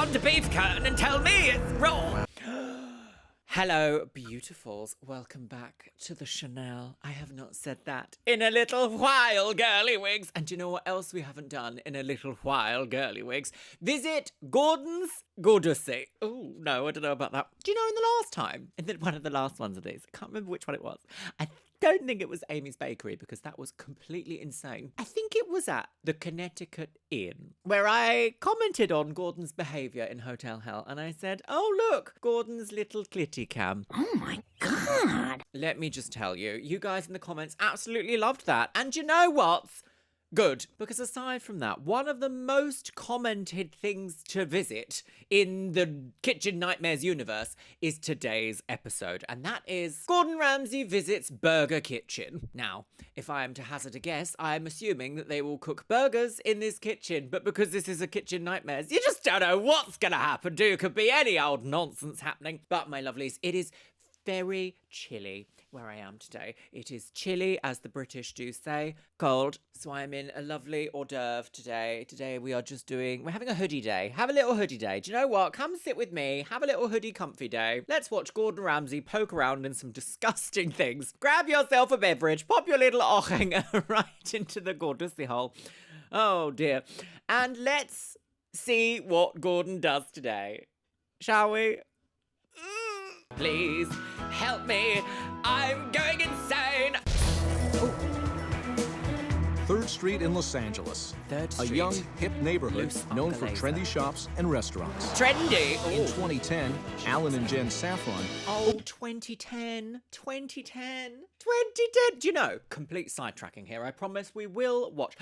beyond a beef curtain and tell me it's raw. Hello, beautifuls. Welcome back to the Chanel. I have not said that in a little while, girly wigs. And do you know what else we haven't done in a little while, girly wigs? Visit Gordon's Gordussy. Oh, no, I don't know about that. Do you know in the last time? One of the last ones of these. I can't remember which one it was. I don't think it was Amy's Bakery because that was completely insane. I think it was at the Connecticut Inn where I commented on Gordon's behaviour in Hotel Hell and I said, oh look, Gordon's little clitty cam. Oh my God. Let me just tell you, you guys in the comments absolutely loved that. And you know what? Good, because aside from that, one of the most commented things to visit in the Kitchen Nightmares universe is today's episode, and that is Gordon Ramsay visits Burger Kitchen. Now, if I am to hazard a guess, I'm assuming that they will cook burgers in this kitchen, but because this is a Kitchen Nightmares, you just don't know what's gonna happen, do you? Could be any old nonsense happening. But my lovelies, it is very chilly where I am today. It is chilly, as the British do say, cold. So I'm in a lovely hors d'oeuvre today. Today we're having a hoodie day. Have a little hoodie day. Do you know what? Come sit with me. Have a little hoodie comfy day. Let's watch Gordon Ramsay poke around in some disgusting things. Grab yourself a beverage. Pop your little hanger right into the Gordussy hole. Oh dear. And let's see what Gordon does today. Shall we? Please help me. I'm going insane. 3rd Street in Los Angeles. 3rd Street. A young, hip neighborhood Loose known for Uncle trendy shops and restaurants. Trendy. In Ooh. 2010, Alan and Jen Saffron. Oh, 2010. Do you know? Complete sidetracking here. I promise we will watch.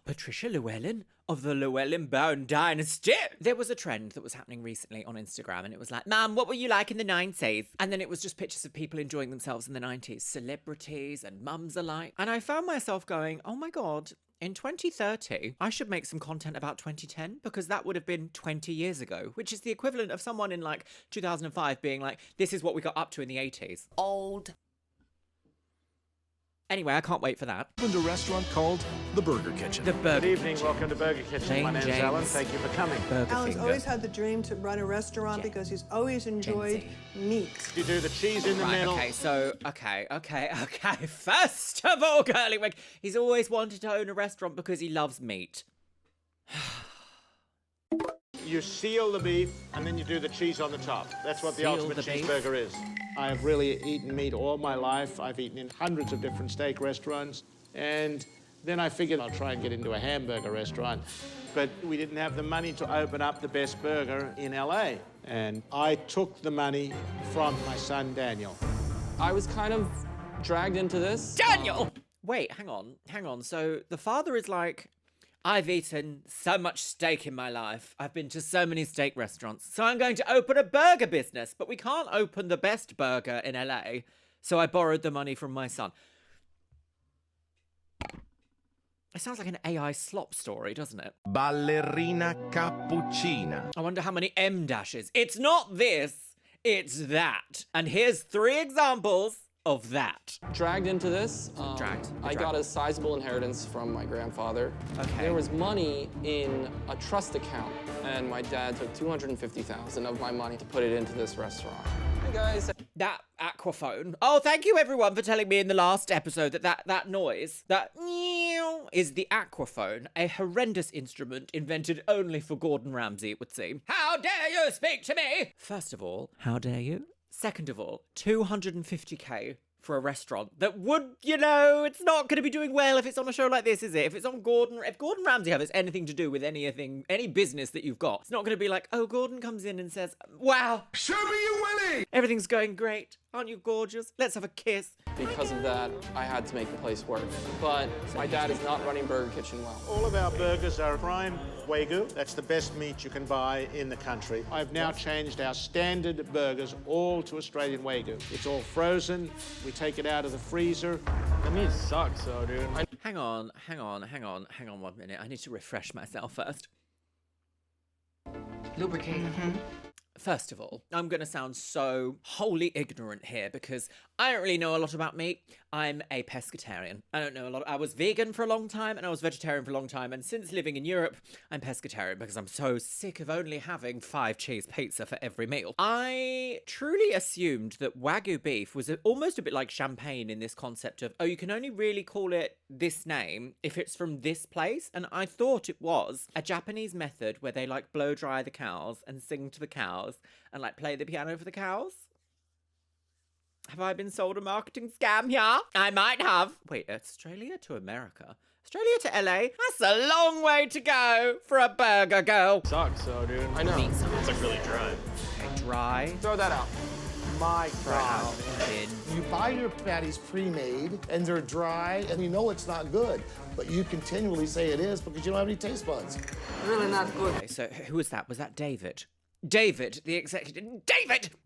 Patricia Llewellyn of the Llewellyn-Bowen dynasty. There was a trend that was happening recently on Instagram and it was like, Mum, what were you like in the 90s? And then it was just pictures of people enjoying themselves in the 90s. Celebrities and mums alike. And I found myself going, oh my God, in 2030, I should make some content about 2010 because that would have been 20 years ago, which is the equivalent of someone in like 2005 being like, this is what we got up to in the 80s. Old. Anyway, I can't wait for that. Opened a restaurant called The Burger Kitchen. The Burger Good evening, Kitchen. welcome to Burger Kitchen. Jane My name's James. Alan, thank you for coming. Burger Alan's Finger. always had the dream to run a restaurant because he's always enjoyed meat. You do the cheese in the Right, middle. okay, so, okay. First of all, girly wig, he's always wanted to own a restaurant because he loves meat. You seal the beef and then you do the cheese on the top. That's what the Seal ultimate the beef? cheeseburger is. I've really eaten meat all my life. I've eaten in hundreds of different steak restaurants. And then I figured I'll try and get into a hamburger restaurant. But we didn't have the money to open up the best burger in LA. And I took the money from my son, Daniel. I was kind of dragged into this. Daniel! Wait, hang on. So the father is like, I've eaten so much steak in my life. I've been to so many steak restaurants. So I'm going to open a burger business. But we can't open the best burger in LA. So I borrowed the money from my son. It sounds like an AI slop story, doesn't it? Ballerina cappuccina. I wonder how many M dashes. It's not this, it's that. And here's 3 examples of that. Dragged into this. Dragged. I got a sizable inheritance from my grandfather. Okay. There was money in a trust account, and my dad took $250,000 of my money to put it into this restaurant. Hey guys. That aquaphone. Oh, thank you everyone for telling me in the last episode that noise, that is the aquaphone, a horrendous instrument invented only for Gordon Ramsay, it would seem. How dare you speak to me? First of all, how dare you? Second of all, 250k for a restaurant that would, it's not going to be doing well if it's on a show like this, is it? If Gordon Ramsay has anything to do with anything, any business that you've got, it's not going to be like, oh, Gordon comes in and says, wow, Show me you winning! everything's going great. Aren't you gorgeous? Let's have a kiss. Because of that, I had to make the place work. But my dad is not running Burger Kitchen well. All of our burgers are prime waygu. That's the best meat you can buy in the country. I've now changed our standard burgers all to Australian waygu. It's all frozen. We take it out of the freezer. The meat sucks though, dude. Hang on 1 minute. I need to refresh myself first. Lubricate. First of all, I'm going to sound so wholly ignorant here because I don't really know a lot about meat. I'm a pescatarian. I don't know a lot. I was vegan for a long time and I was vegetarian for a long time. And since living in Europe, I'm pescatarian because I'm so sick of only having 5 cheese pizza for every meal. I truly assumed that Wagyu beef was almost a bit like champagne in this concept of, oh, you can only really call it this name if it's from this place. And I thought it was a Japanese method where they like blow dry the cows and sing to the cows and like play the piano for the cows. Have I been sold a marketing scam here? I might have. Wait, Australia to America? Australia to LA? That's a long way to go for a burger girl. Sucks though, dude. I know. It's like really dry. Okay, dry. Throw that out. My God. Out in. You buy your patties pre-made, and they're dry, and you know it's not good, but you continually say it is because you don't have any taste buds. Really not good. Okay, so who was that? Was that David? David, the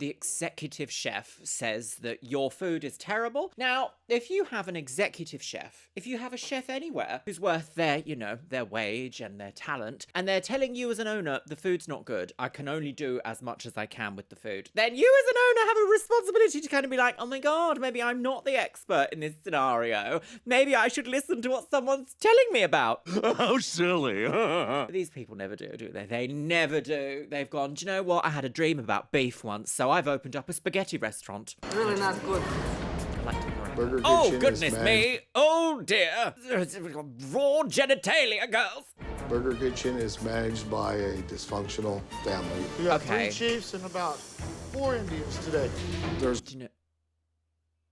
executive chef says that your food is terrible. Now, if you have an executive chef, if you have a chef anywhere who's worth their, you know, their wage and their talent, and they're telling you as an owner, the food's not good, I can only do as much as I can with the food, then you as an owner have a responsibility to kind of be like, oh my God, maybe I'm not the expert in this scenario. Maybe I should listen to what someone's telling me about. How silly. These people never do they? They never do. They've gone, do you know what? I had a dream about beef once, so I've opened up a spaghetti restaurant. Really not good. I like to Burger oh, Kitchen goodness is me. Oh, dear. Raw genitalia, girls. Burger Kitchen is managed by a dysfunctional family. We got Okay. 3 chiefs and about 4 Indians today. There's Do you know?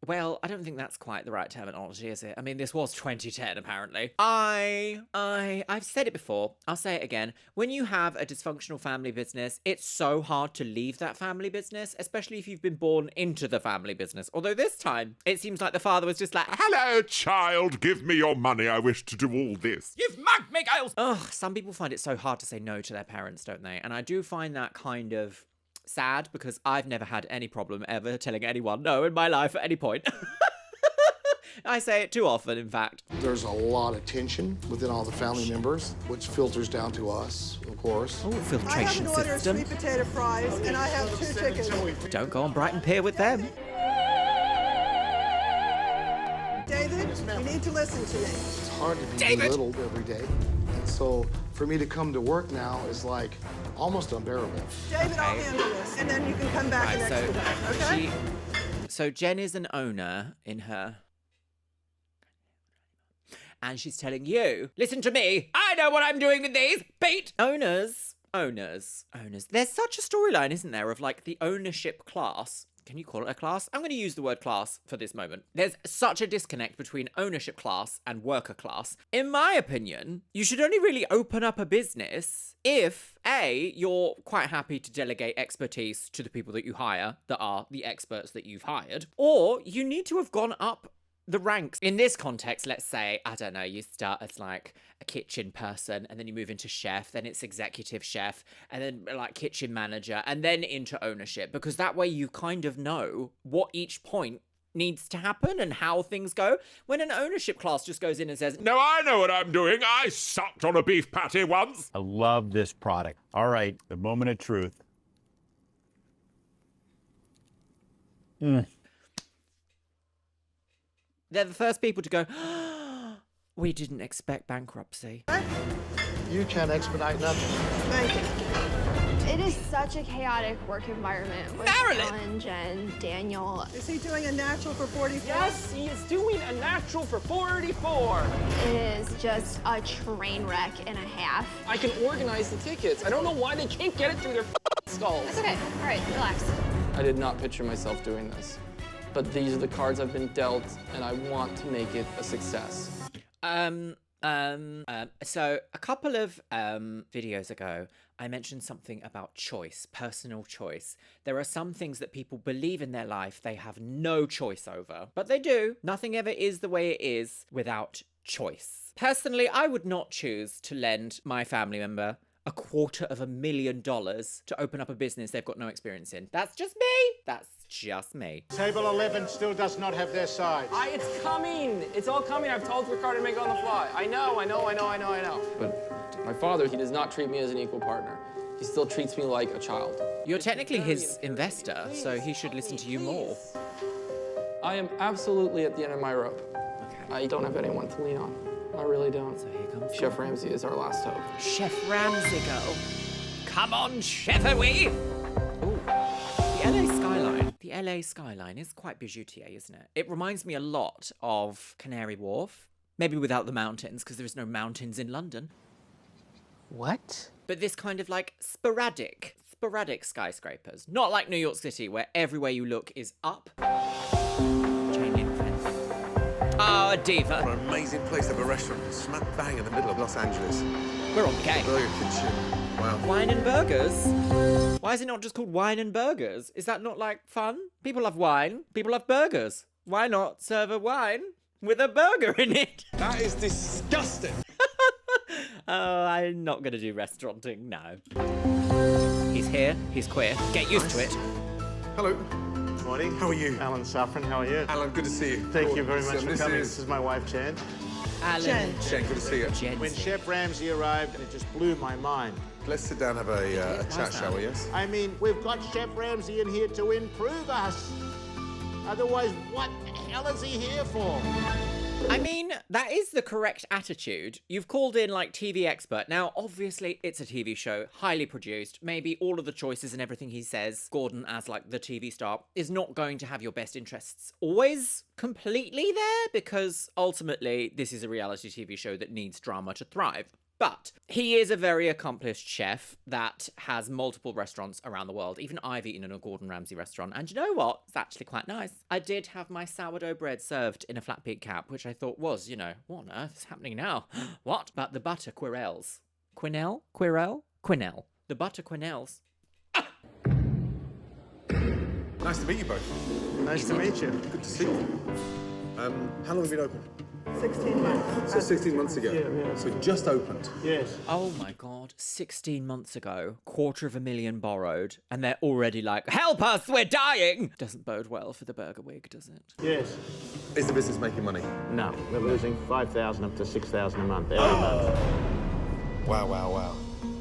Well, I don't think that's quite the right terminology, is it? I mean, this was 2010, apparently. I've said it before. I'll say it again. When you have a dysfunctional family business, it's so hard to leave that family business, especially if you've been born into the family business. Although this time, it seems like the father was just like, Hello, child. Give me your money. I wish to do all this. you've mugged me, Giles! Ugh, some people find it so hard to say no to their parents, don't they? And I do find that kind of sad because I've never had any problem ever telling anyone no in my life at any point. I say it too often, in fact. there's a lot of tension within all the family members, which filters down to us, of course. Oh, I have filtration an order of system. sweet potato fries, and I have 2 chickens. Don't go on Brighton Pier with them. David, you need to listen to me. It's hard to be David! belittled every day. And so for me to come to work now is like almost unbearable. David, I'll handle this, and then you can come back Right, and so expedite, okay? so Jen is an owner in her, and she's telling you, listen to me, I know what I'm doing with these, Pete. Owners. There's such a storyline, isn't there, of like the ownership class. Can you call it a class? I'm going to use the word class for this moment. There's such a disconnect between ownership class and worker class. In my opinion, you should only really open up a business if, A, you're quite happy to delegate expertise to the people that you hire that are the experts that you've hired, or you need to have gone up the ranks. In this context, let's say, I don't know, you start as like a kitchen person and then you move into chef, then it's executive chef, and then like kitchen manager, and then into ownership, because that way you kind of know what each point needs to happen and how things go. When an ownership class just goes in and says, No, I know what I'm doing. I sucked on a beef patty once. I love this product. All right, the moment of truth. they're the first people to go, we didn't expect bankruptcy. You can't expedite nothing. Thank you. It is such a chaotic work environment with Marilyn! Alan, Jen, Daniel. Is he doing a natural for 44? Yes, he is doing a natural for 44. It is just a train wreck and a half. I can organize the tickets. I don't know why they can't get it through their skulls. That's okay. All right, relax. I did not picture myself doing this, but these are the cards I've been dealt, and I want to make it a success. So a couple of videos ago, I mentioned something about choice, personal choice. There are some things that people believe in their life they have no choice over, but they do. Nothing ever is the way it is without choice. Personally, I would not choose to lend my family member $250,000 to open up a business they've got no experience in. That's just me. That's just me. Table 11 still does not have their sides. It's coming. It's all coming. I've told Ricardo to make it on the fly. I know. But my father, he does not treat me as an equal partner. He still treats me like a child. You're technically his investor, so he should listen to you more. I am absolutely at the end of my rope. Okay. I don't have anyone to lean on. I really don't. So here comes Chef Ramsay is our last hope. Chef Ramsay girl. Come on, Chef-a-wee! Ooh. The LA skyline. The LA skyline is quite bijoutier, isn't it? It reminds me a lot of Canary Wharf. Maybe without the mountains, because there is no mountains in London. What? But this kind of like sporadic skyscrapers. Not like New York City, where everywhere you look is up. Chain link fence. Oh, a diva. What an amazing place to have a restaurant smack bang in the middle of Los Angeles. We're on the game. Burger Kitchen. Wow. Wine and burgers? Why is it not just called wine and burgers? Is that not like fun? People love wine. People love burgers. Why not serve a wine with a burger in it? That is disgusting. Oh, I'm not going to do restauranting, no. He's here. He's queer. Get used to it. Hello. Morning. How are you? Alan Saffron, how are you? Alan, good to see you. Thank you very much So for coming. This is my wife, Jen. Alan. Jen, good to see you. Jen. When Chef Ramsay arrived, it just blew my mind. Let's sit down and have a chat, shall we, yes? I mean, we've got Chef Ramsay in here to improve us. Otherwise, what the hell is he here for? I mean, that is the correct attitude. You've called in like TV expert. Now, obviously, it's a TV show, highly produced. Maybe all of the choices and everything he says, Gordon as like the TV star, is not going to have your best interests always completely there, because ultimately, this is a reality TV show that needs drama to thrive. But he is a very accomplished chef that has multiple restaurants around the world. Even I've eaten in a Gordon Ramsay restaurant. And you know what? It's actually quite nice. I did have my sourdough bread served in a flat peak cap, which I thought was, you know, what on earth is happening now? What? But the butter quirelles. Quinel? Quirel? Quinel. The butter quinels. Nice to meet you both. Nice to meet you. Good to see you. How long have you been open? 16 months. So 16 months ago. Yeah. So just opened. Yes. Oh my God, 16 months ago, $250,000 borrowed, and they're already like, help us, we're dying! Doesn't bode well for the burger wig, does it? Yes. Is the business making money? No, we're losing $5,000 up to $6,000 a month every month. Wow.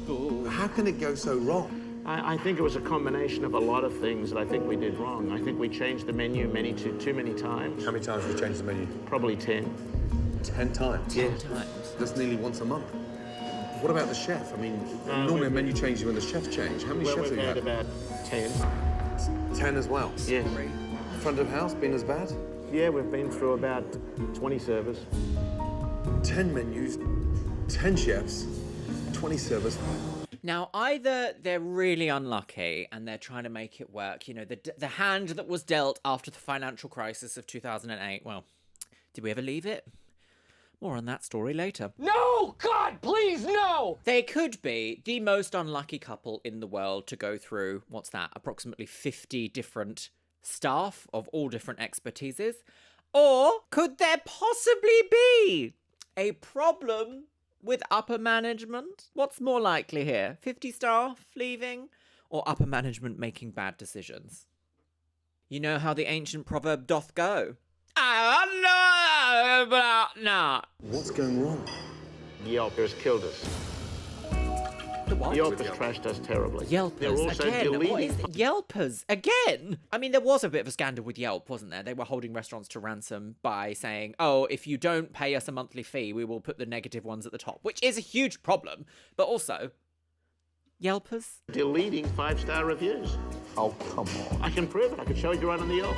Ooh. How can it go so wrong? I think it was a combination of a lot of things that I think we did wrong. I think we changed the menu too many times. How many times have you changed the menu? Probably 10. 10 times? Yeah. Times. That's nearly once a month. What about the chef? I mean, normally a menu changes when the chefs change. How many Well, chefs we've have you had had? about 10. 10 as well. Yeah. Front of house been as bad? Yeah, we've been through about 20 servers. 10 menus, 10 chefs, 20 servers. Now, either they're really unlucky and they're trying to make it work, you know, the hand that was dealt after the financial crisis of 2008. Well, did we ever leave it? More on that story later. No! God, please, no! They could be the most unlucky couple in the world to go through, what's that, approximately 50 different staff of all different expertises. Or could there possibly be a problem with upper management? What's more likely here? 50 staff leaving or upper management making bad decisions? You know how the ancient proverb doth go. I know about not. What's going wrong? Yelp has killed us. The what? Yelp has trashed us terribly. They're Yelpers also again. What deleting. is it? Yelpers again? I mean, there was a bit of a scandal with Yelp, wasn't there? They were holding restaurants to ransom by saying, oh, if you don't pay us a monthly fee, we will put the negative ones at the top, which is a huge problem. But also, Yelpers? Deleting 5-star reviews. Oh, come on. I can prove it. I can show you right on the Yelp.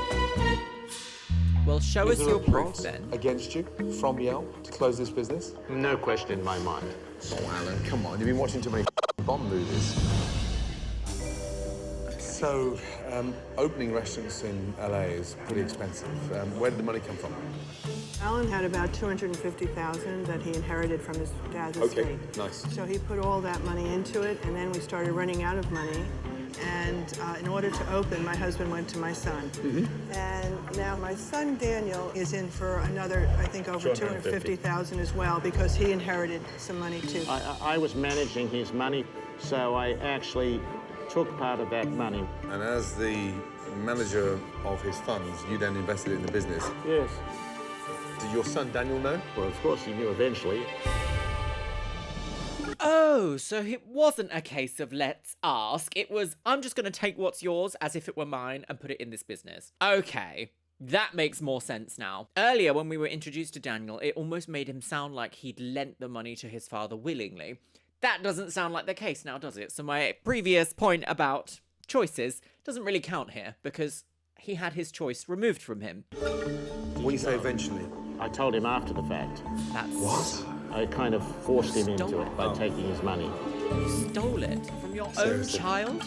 Well, show us Is there your a proof plot then. against you from Yelp to close this business? No question in my mind. Oh, Alan, come on. You've been watching too many Bond movies. So, opening restaurants in LA is pretty expensive. Where did the money come from? Alan had about $250,000 that he inherited from his dad's estate. Okay, nice. So he put all that money into it, and then we started running out of money. And in order to open, my husband went to my son. And now my son, Daniel, is in for another, I think, over $250,000 as well, because he inherited some money, too. I was managing his money, so I actually took part of that money. And as the manager of his funds, you then invested in the business. Yes. Did your son Daniel know? Well, of course, he knew eventually. Oh, Oh, so it wasn't a case of let's ask. It was, I'm just going to take what's yours as if it were mine and put it in this business. Okay. That makes more sense now. Earlier, when we were introduced to Daniel, it almost made him sound like he'd lent the money to his father willingly. That doesn't sound like the case now, does it? So my previous point about choices doesn't really count here, because he had his choice removed from him. What do you say eventually? I told him after the fact. That's... What? I kind of forced him into it by taking his money. You stole it from your Seriously. own child?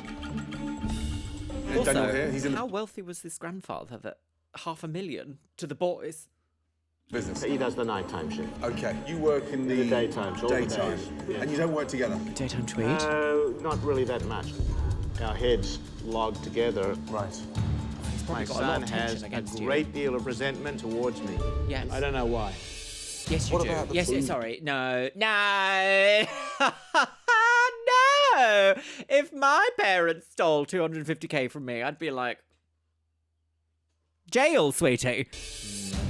Yeah, Also, Daniel here, he's in how wealthy was this grandfather that $500,000 to the boys? business. He does the nighttime shift. Okay, you work in the daytime, all the daytime, days, yeah. and you don't work together. Daytime tweed? Not really that much. Our heads logged together. Right. My got a lot son of has tension a against you. great deal of resentment towards me. Yes. I don't know why. Yes, you What do. about the Yes, food? sorry. No. No. No. If my parents stole 250K from me, I'd be like, jail, sweetie.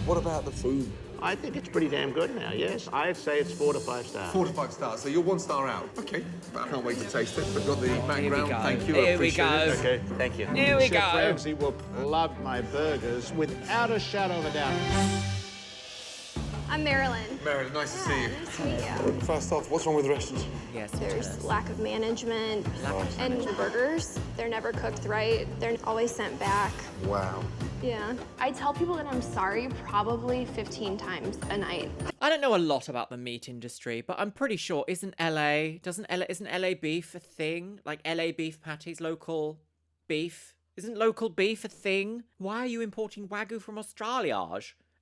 What about the food? I think it's pretty damn good now, yes. I'd say it's 4 to 5 stars. 4 to 5 stars, so you're 1 star out. Okay, but I can't wait to taste it. We've got the background. go. Thank you. I Here we appreciate go. it. Okay, thank you. Here we Chef go. Ramsay will love my burgers without a shadow of a doubt. I'm Marilyn. Marilyn, nice to see you. Nice to meet you. First off, what's wrong with the restaurant? Yes. There's lack of management, and the burgers, they're never cooked right. They're always sent back. Wow. Yeah. I tell people that I'm sorry probably 15 times a night. I don't know a lot about the meat industry, but I'm pretty sure isn't LA beef a thing? Like LA beef patties, local beef? Isn't local beef a thing? Why are you importing wagyu from Australia?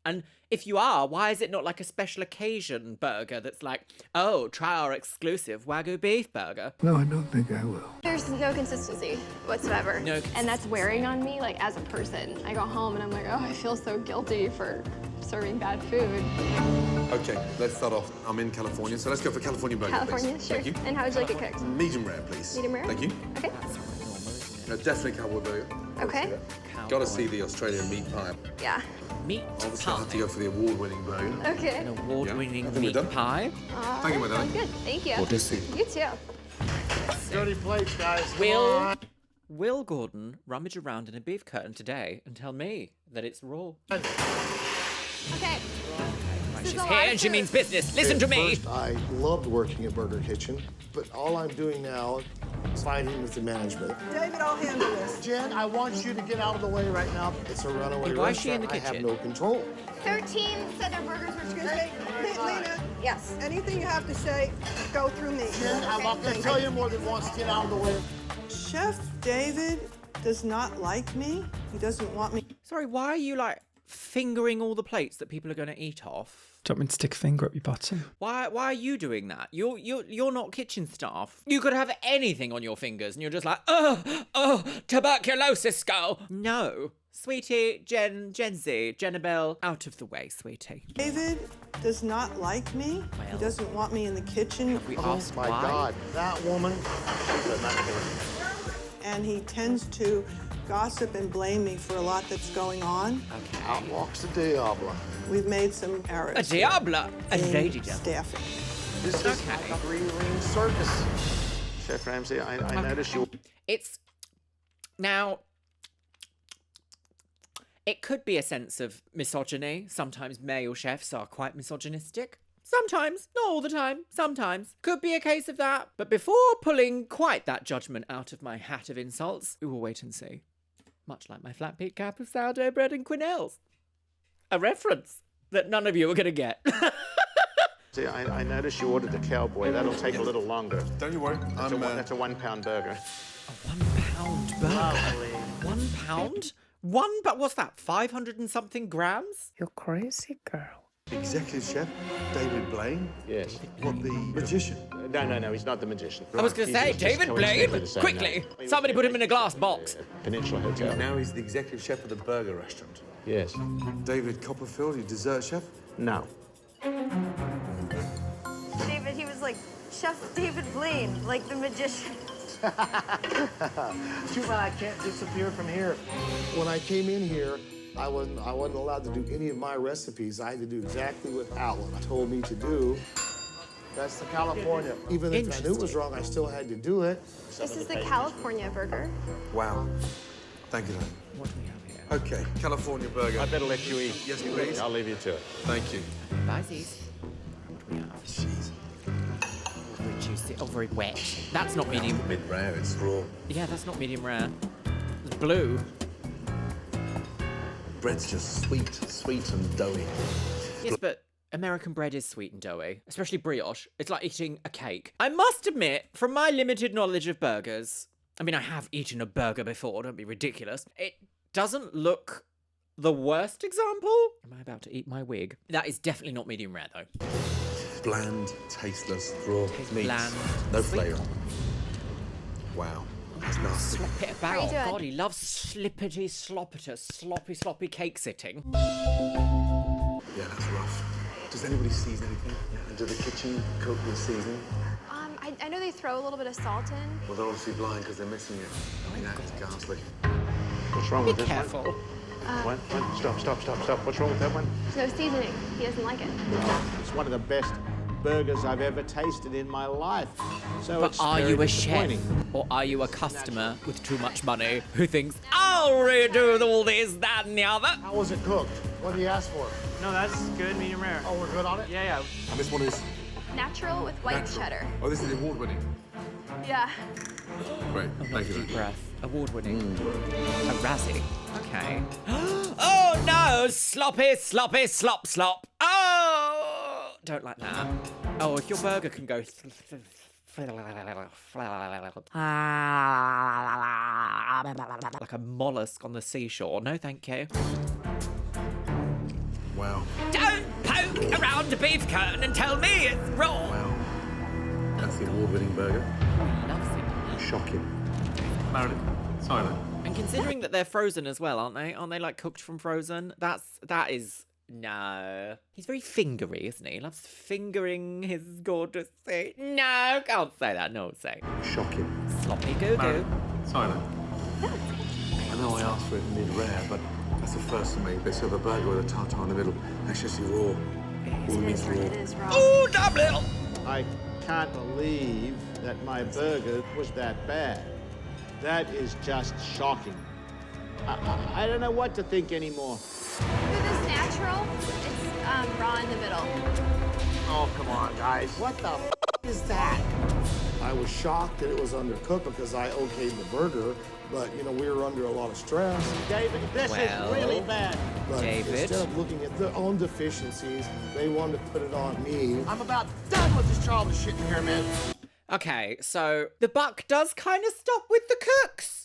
And if you are, why is it not like a special occasion burger that's like, oh, try our exclusive wagyu beef burger? No, I don't think I will. There's no consistency whatsoever. No And that's wearing on me, like, as a person. I go home and I'm like, oh, I feel so guilty for serving bad food. Okay, let's start off. I'm in California, so let's go for California burger, California, please. sure. Thank you. And how would you like it cooked? Medium rare, please. Medium rare? Thank you. Okay. Definitely cowboy burger. Okay. Got to see the Australian meat pie. Yeah. Meat Obviously, I pie. have to go for the award-winning burger. Okay. An award-winning I think we're meat done. pie. Thank you, my darling. Sounds good. Thank you. Good to see you. You too. Dirty plates, guys. Come on. Will Gordon rummage around in a beef curtain today and tell me that it's raw? Okay. Right, This is she's a here lot of and she food. means business. Listen to me. First, I loved working at Burger Kitchen, but all I'm doing now is fighting with the management. David, I'll handle this. Jen, I want you to get out of the way right now. It's a runaway Why is she in restaurant. the I have kitchen? no control. 13 said their burgers were Excuse me, Lena, Yes. anything you have to say, go through me. Jen, I'm not going to tell you more than once. Get out of the way. Chef David does not like me. He doesn't want me. Sorry, why are you like fingering all the plates that people are going to eat off? Do you want me to stick a finger up your bottom? Why are you doing that? You're not kitchen staff. You could have anything on your fingers and you're just like, oh, tuberculosis skull. No. Sweetie, Jennabelle, out of the way, sweetie. David does not like me. Well. He doesn't want me in the kitchen. We Oh asked my why. God, that woman. And he tends to gossip and blame me for a lot that's going on. Okay. Out walks the Diablo. We've made some errors. A diabla. A in lady devil. staffing. This is Okay. like a three-ring circus. Chef Ramsay, I noticed you. It's now. It could be a sense of misogyny. Sometimes male chefs are quite misogynistic. Sometimes, not all the time, sometimes. Could be a case of that. But before pulling quite that judgment out of my hat of insults, we will wait and see. Much like my flat peak cap of sourdough bread and quenelles. A reference that none of you are going to get. See, I noticed you ordered the cowboy. That'll take a little longer. Don't you worry. That's a 1 pound burger. A 1 pound burger. 1 pound? But what's that? 500 and something grams? You're crazy, girl. Executive chef David Blaine. Yes. What, the magician? No, he's not the magician. I was going to say, He's just David coincidentally Blaine, the same quickly. name. Somebody put him in a glass box. Peninsula Hotel. Now he's the executive chef of the burger restaurant. Yes. David Copperfield, your dessert chef. No. David, he was like Chef David Blaine, like the magician. Too bad I can't disappear from here. When I came in here, I wasn't allowed to do any of my recipes. I had to do exactly what Alan told me to do. That's the California. Even if I knew it was wrong, I still had to do it. This is the California burger. Wow. Thank you, Lane. What do we have here? Okay, California burger. I better let you eat. Yes, please. I'll leave you to it. Thank you. Bye, Z's. What do we have? Jeez. Very juicy. Oh, very wet. That's not medium. Mid-rare, it's raw. Yeah, that's not medium rare. It's blue. Bread's just sweet and doughy. Yes, but American bread is sweet and doughy, especially brioche. It's like eating a cake. I must admit, from my limited knowledge of burgers, I mean, I have eaten a burger before, don't be ridiculous. It doesn't look the worst example. Am I about to eat my wig? That is definitely not medium rare, though. Bland, tasteless, raw meat. Bland. No Sweet. flavour. Wow. That's nasty. Slop it How you about. doing? God, he loves slippity sloppity, sloppy cake sitting. Yeah, that's rough. Does anybody season anything? And do the kitchen cook with seasoning? I know they throw a little bit of salt in. Well, they're obviously blind because they're missing it. I mean, that is ghastly. What's wrong Be with this careful. one? Stop. What's wrong with that one? There's no seasoning. He doesn't like it. It's one of the best burgers I've ever tasted in my life. So But it's are very you a chef? disappointing. Or are you a customer with too much money who thinks, I'll redo all this, that, and the other? How was it cooked? What did you ask for? No, that's good, medium rare. Oh, we're good on it? Yeah. And this one is Natural with white natural. cheddar. Oh, this is award-winning. Yeah. Great. Thank you. Deep breath. Award-winning. A Razzie. Okay. Oh no! Sloppy, slop. Oh! Don't like that. Oh, if your burger can go... like a mollusk on the seashore. No, thank you. Wow. Don't poke around the beef curtain and tell me it's raw. Wow. That's the award-winning burger. He loves it. Shocking. Marilyn, silent. And considering that they're frozen as well, aren't they? Aren't they like cooked from frozen? That is no. He's very fingery, isn't he? He loves fingering his gorgeous thing. No, can't say that. No, say. Shocking. Sloppy goo goo. Silent. I know I asked for it mid-rare, but that's the first for me. They serve a burger with a tartare in the middle. That's just raw. All the meat's raw. It is raw. Ooh, double. I can't believe that my burger was that bad. That is just shocking. I don't know what to think anymore. For this natural, it's raw in the middle. Oh, come on, guys. What the is that? I was shocked that it was undercooked because I okayed the burger, but, you know, we were under a lot of stress. David, this Well, is really bad. But David? instead of looking at their own deficiencies, they wanted to put it on me. I'm about done with this childish shit in here, man. Okay, so the buck does kind of stop with the cooks.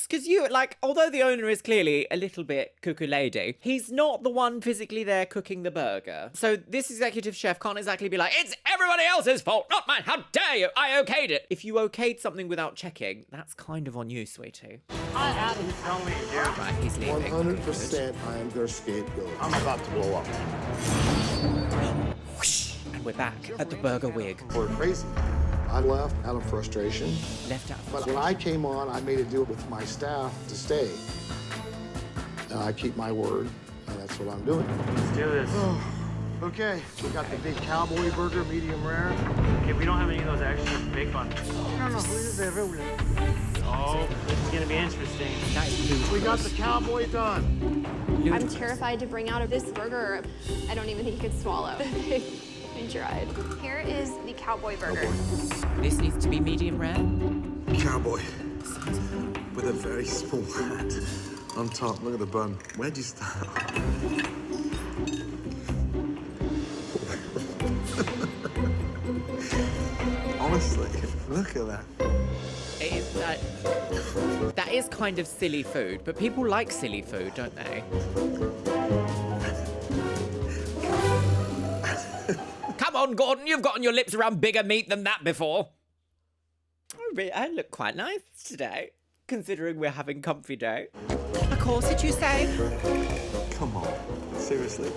Because you, like, although the owner is clearly a little bit cuckoo lady, he's not the one physically there cooking the burger. So this executive chef can't exactly be like, it's everybody else's fault, not mine, how dare you, I okayed it. If you okayed something without checking, that's kind of on you, sweetie. I had to tell me, dude. Right, he's leaving. 100% I am their scapegoat. I'm about to blow up. Whoosh, and we're back at the burger wig. We're crazy. I left out of frustration. Left out. But when I came on, I made a deal with my staff to stay. And I keep my word, and that's what I'm doing. Let's do this. Okay, we got the big cowboy burger, medium rare. Okay, we don't have any of those extra big ones. No, Oh, this is gonna be interesting. That is blue. we got the cowboy done. I'm terrified to bring out this burger. I don't even think you could swallow. I tried. Here is the cowboy burger. This needs to be medium rare. Cowboy. With a very small hat on top. Look at the bun. Where'd you start? Honestly, look at that. It is that is kind of silly food, but people like silly food, don't they? Come on, Gordon, you've gotten your lips around bigger meat than that before. I look quite nice today, considering we're having comfy day. A corset, you say? Come on. Seriously.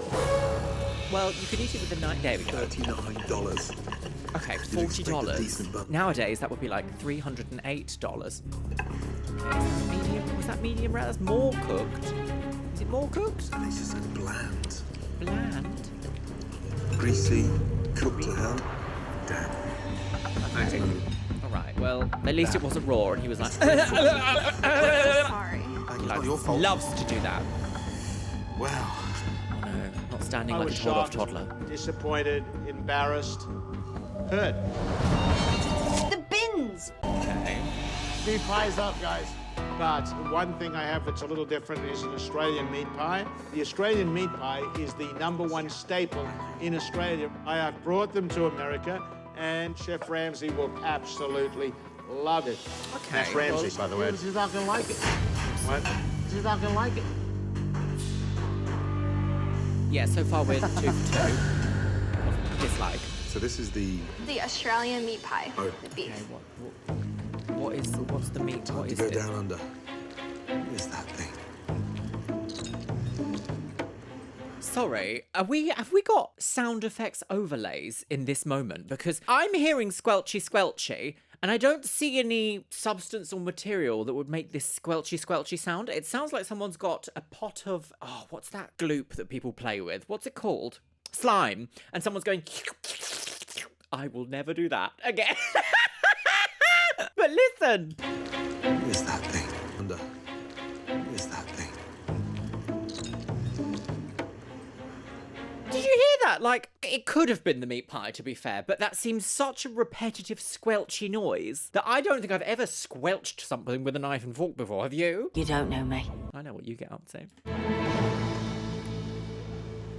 Well, you could eat it with a night. There we go. $39. Okay, You'd expect a decent $40. bun. Nowadays, that would be like $308. Okay, medium. Was that medium rare? That's more cooked. Is it more cooked? And it's just bland. Bland. Greasy, Cooked to hell. Damn. Okay. All right. Well, at least it wasn't raw, and he was like, Sorry. It's not your fault. loves to do that. Wow. Oh no, not standing I like a was told-off shocked, toddler. disappointed, embarrassed, hurt. The bins. Okay. Beef pie's up, guys. But one thing I have that's a little different is an Australian meat pie. The Australian meat pie is the #1 staple in Australia. I have brought them to America, and Chef Ramsay will absolutely love it. Okay. Chef Ramsay, by the way. He's not gonna like it. What? He's not gonna like it. Yeah, so far we're 2 for 2. Dislike. So this is the... The Australian meat pie. Oh. The beef. What's the meat? What to is go it? down under. What is that thing? Sorry, have we got sound effects overlays in this moment? Because I'm hearing squelchy squelchy, and I don't see any substance or material that would make this squelchy squelchy sound. It sounds like someone's got a pot of, oh, what's that gloop that people play with? What's it called? Slime. And someone's going, I will never do that again. But listen. What is that thing? Under. What is that thing? Did you hear that? Like, it could have been the meat pie, to be fair, but that seems such a repetitive squelchy noise that I don't think I've ever squelched something with a knife and fork before. Have you? You don't know me. I know what you get up to.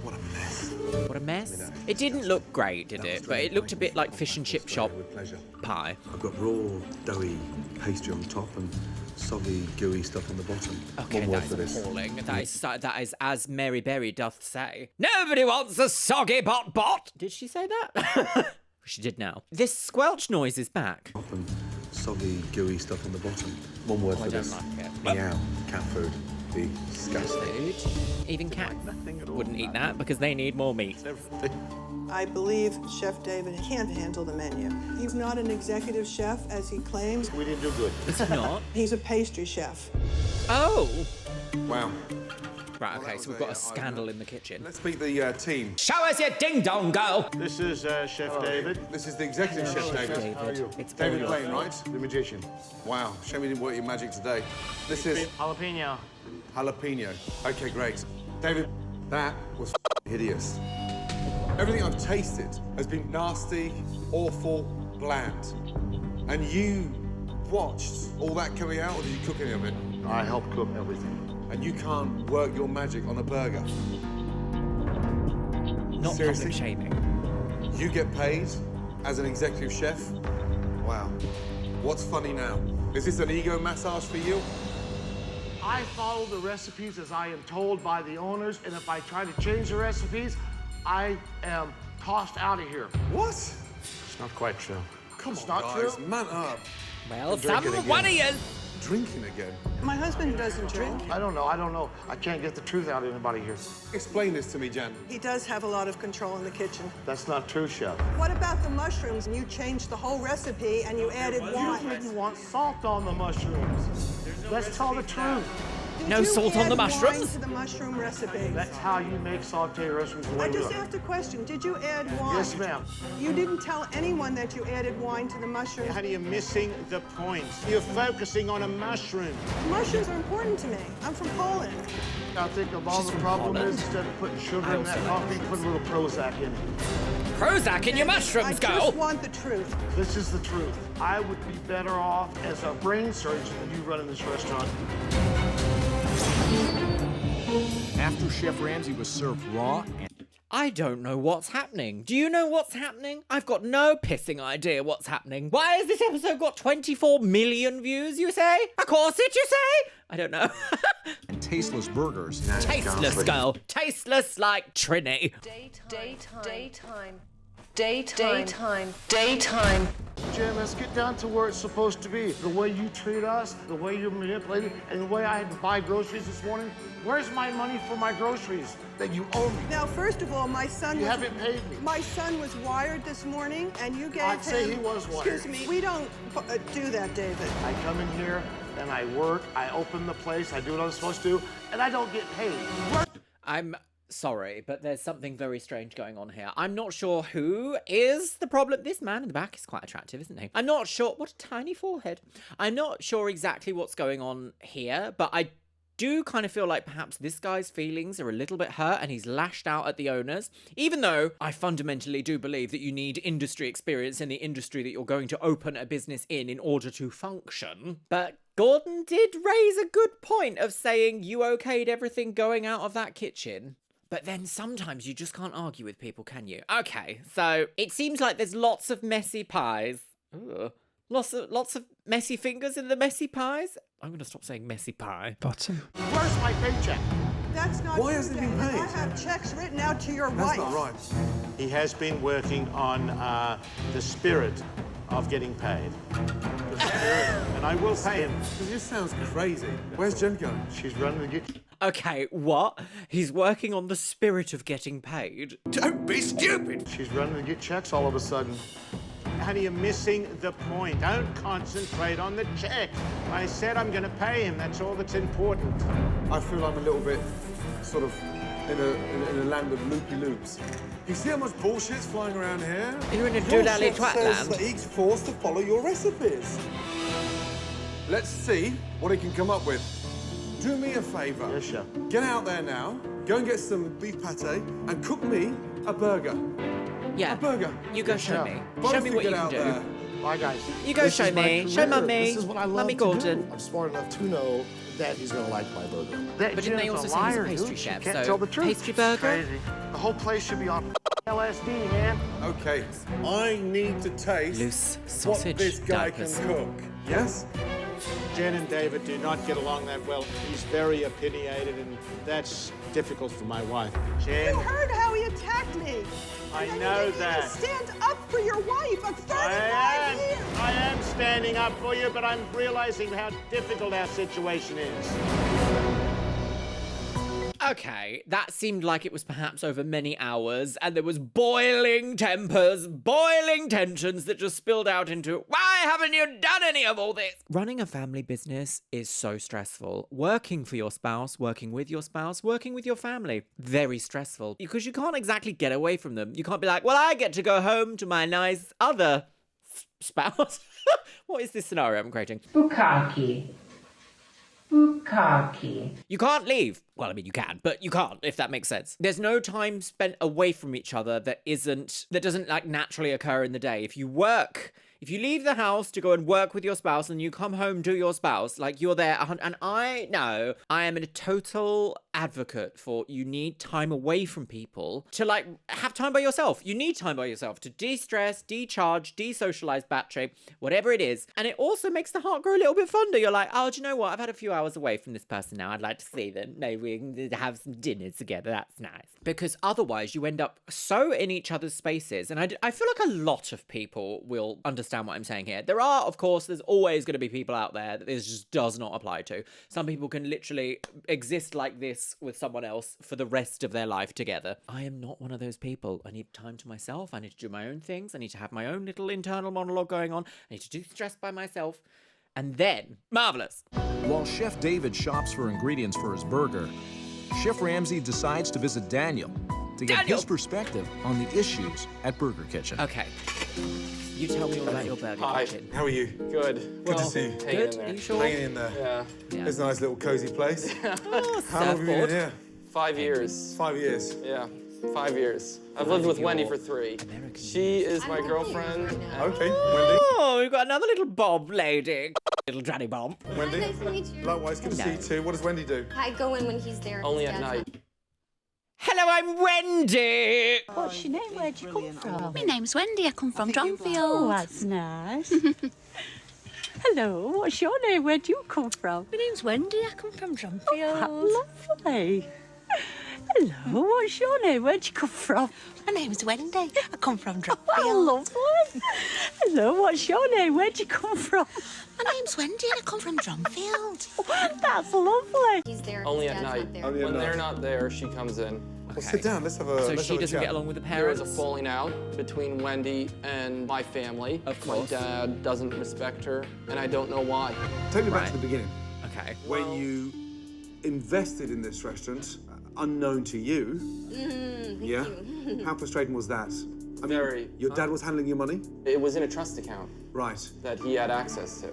What a mess. What a mess. It didn't look great, did it? But it looked a bit like fish and chip shop With pleasure. pie. I've got raw, doughy pastry on top and soggy, gooey stuff on the bottom. Okay, One word that for is this. appalling. That is as Mary Berry doth say. Nobody wants a soggy bot. Did she say that? She did now. This squelch noise is back. Top and soggy, gooey stuff on the bottom. One word I for don't this. like it. Meow. Cat food. Disgusting. Food. Even cats wouldn't eat that because they need more meat. I believe Chef David can't handle the menu. He's not an executive chef, as he claims. We didn't do good. Is he not? He's a pastry chef. Oh. Wow. Right, okay, so we've got a scandal in the kitchen. Let's meet the team. Show us your ding-dong, girl! This is Chef David. This is the executive chef, David. How are you? It's David all Blaine, your right? The magician. Wow. Shame you didn't work your magic today. This is Jalapeno. jalapeno. Okay, great. David, that was hideous. Everything I've tasted has been nasty, awful, bland. And you watched all that coming out, or did you cook any of it? I helped cook everything. And you can't work your magic on a burger. Not Seriously? public shaming. You get paid as an executive chef? Wow. What's funny now? Is this an ego massage for you? I follow the recipes as I am told by the owners, and if I try to change the recipes, I am tossed out of here. What? It's not quite true. Come It's on, not guys. true? Man up. Well, Drinking some one of again. you. Drinking again. My husband doesn't drink. I don't know. I can't get the truth out of anybody here. Explain this to me, Jan. He does have a lot of control in the kitchen. That's not true, Chef. What about the mushrooms? You changed the whole recipe and you added You wine. didn't want salt on the mushrooms. Let's tell the truth. Did No you salt on add the wine mushrooms? to the mushroom recipe? That's how you make sauté recipes. the way I we just do it. asked a question. Did you add wine? Yes, ma'am. You didn't tell anyone that you added wine to the mushrooms. Honey, you're missing the point. You're focusing on a mushroom. Mushrooms are important to me. I'm from Poland. I think of all the problem is instead of putting sugar in that coffee, put a little Prozac in it. Prozac in your mushrooms, I girl! just want the truth. This is the truth. I would be better off as a brain surgeon than you running this restaurant. After Chef Ramsay was served raw and I don't know what's happening. Do you know what's happening? I've got no pissing idea what's happening. Why has this episode got 24 million views, you say? Of course it, you say? I don't know. and tasteless burgers. Tasteless, girl. Tasteless like Trini. Daytime. Jim, let's get down to where it's supposed to be. The way you treat us, the way you're manipulated, and the way I had to buy groceries this morning. Where's my money for my groceries that you owe me? Now, first of all, my son You was... haven't paid me. My son was wired this morning, and you gave I'd say him... he was wired. Excuse me. We don't do that, David. I come in here and I work, I open the place, I do what I'm supposed to, and I don't get paid. I'm sorry, but there's something very strange going on here. I'm not sure who is the problem. This man in the back is quite attractive, isn't he? I'm not sure. What a tiny forehead. I'm not sure exactly what's going on here, but I do kind of feel like perhaps this guy's feelings are a little bit hurt and he's lashed out at the owners, even though I fundamentally do believe that you need industry experience in the industry that you're going to open a business in order to function. But Gordon did raise a good point of saying you okayed everything going out of that kitchen. But then sometimes you just can't argue with people, can you? Okay, so it seems like there's lots of messy pies. Ugh. Lots of messy fingers in the messy pies. I'm going to stop saying messy pie. Bottom. Where's my paycheck? That's not Why true, hasn't it been David. paid? I have checks written out to your That's wife. not right. He has been working on the spirit of getting paid. The spirit, and I will pay him. This sounds crazy. Where's Jen going? She's running the kitchen. Okay, what? He's working on the spirit of getting paid. Don't be stupid. She's running to get checks all of a sudden. Honey, you're missing the point. Don't concentrate on the check. I said I'm going to pay him. That's all that's important. I feel I'm a little bit sort of in a land of loopy loops. You see how much bullshit's flying around here? You're in a Your doodally chef twat says land. that he's forced to follow your recipes. Let's see what he can come up with. Do me a favour. Yes, chef. Get out there now, go and get some beef pate and cook me a burger. Yeah. A burger. You go show me. Both Show me you what get you can out do. there. Bye, guys. You go show me. Show mummy. This is what I love Mummy to Gordon. do. I'm smart enough to know that he's gonna like my burger. But didn't they also say he's a pastry chef? Can't So tell the truth. pastry burger. Crazy. The whole place should be on LSD, man. Okay, I need to taste Loose what sausage this guy diapers. can cook. Yes? Jen and David do not get along that well. He's very opinionated, and that's difficult for my wife. Jen, You heard how he attacked me. I And then know you didn't that. even stand up for your wife of 35 years. I am standing up for you, but I'm realizing how difficult our situation is. Okay, that seemed like it was perhaps over many hours, and there was boiling tempers, boiling tensions that just spilled out into, why haven't you done any of all this? Running a family business is so stressful. Working for your spouse, working with your spouse, working with your family, very stressful. Because you can't exactly get away from them. You can't be like, well, I get to go home to my nice other spouse. What is this scenario I'm creating? Bukkake. Bukkake. You can't leave. Well, I mean, you can, but you can't, if that makes sense. There's no time spent away from each other that doesn't like naturally occur in the day. If you leave the house to go and work with your spouse and you come home to your spouse, like you're there, and I know I am a total advocate for you need time away from people to like have time by yourself. You need time by yourself to de-stress, decharge, de-socialize battery, whatever it is. And it also makes the heart grow a little bit fonder. You're like, oh, do you know what? I've had a few hours away from this person now. I'd like to see them. Maybe we can have some dinner together. That's nice. Because otherwise you end up so in each other's spaces. And I feel like a lot of people will understand what I'm saying here. There's always going to be people out there that this just does not apply to. Some people can literally exist like this with someone else for the rest of their life together. I am not one of those people. I need time to myself. I need to do my own things. I need to have my own little internal monologue going on. I need to do stress by myself. And then, marvelous. While Chef David shops for ingredients for his burger, Chef Ramsay decides to visit Daniel to get his perspective on the issues at Burger Kitchen. Okay. You tell me all about your burger Hi. kitchen. How are you? Good. Good to see you. Hanging in there. Are you sure? Hanging in there. Yeah. It's a nice little cozy place. Oh, How long have you been surfboard. here? 5 years. 5 years. Yeah, 5 years. I've lived with Wendy for 3. She is my girlfriend. Okay, Wendy. Oh, we've got another little Bob lady. Little Granny Bob. Wendy. Nice to meet you. Likewise, good to see you too. What does Wendy do? I go in when he's there. Only His at dad's night. Hello, I'm Wendy. What's your name? Where'd you come from? My name's Wendy. I come from Dronfield. Oh, that's nice. Hello, what's your name? Where'd you come from? My name's Wendy. I come from Dronfield. Oh, lovely. Hello, what's your name? Where'd you come from? My name's Wendy. I come from Dronfield. Oh, lovely. Hello, what's your name? Where'd you come from? My name's Wendy and I come from Dronfield. That's lovely. He's there. Only his at dad's night. not there. Only at When night. they're not there, she comes in. Well, sit down. Let's have a. So let's she have a doesn't chat. get along with the There was parents? a falling out between Wendy and my family. Of My course. dad doesn't respect her, and I don't know why. Take me back Right. to the beginning. Okay. When you invested in this restaurant, unknown to you. Thank Yeah? you. How frustrating was that? I mean, Very. your dad was handling your money? It was in a trust account Right. that he had access to.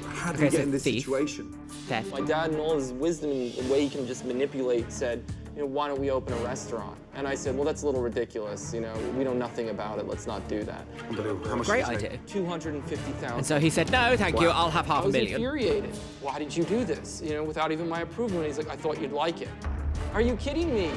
How did you get in this situation? My dad, in all his wisdom and the way he can just manipulate, said, why don't we open a restaurant? And I said, well, that's a little ridiculous. We know nothing about it. Let's not do that. How much Great did you idea. take? $250,000. And so he said, no, thank you, I'll have I was $500,000. infuriated. Why did you do this? Without even my approval. And he's like, I thought you'd like it. Are you kidding me?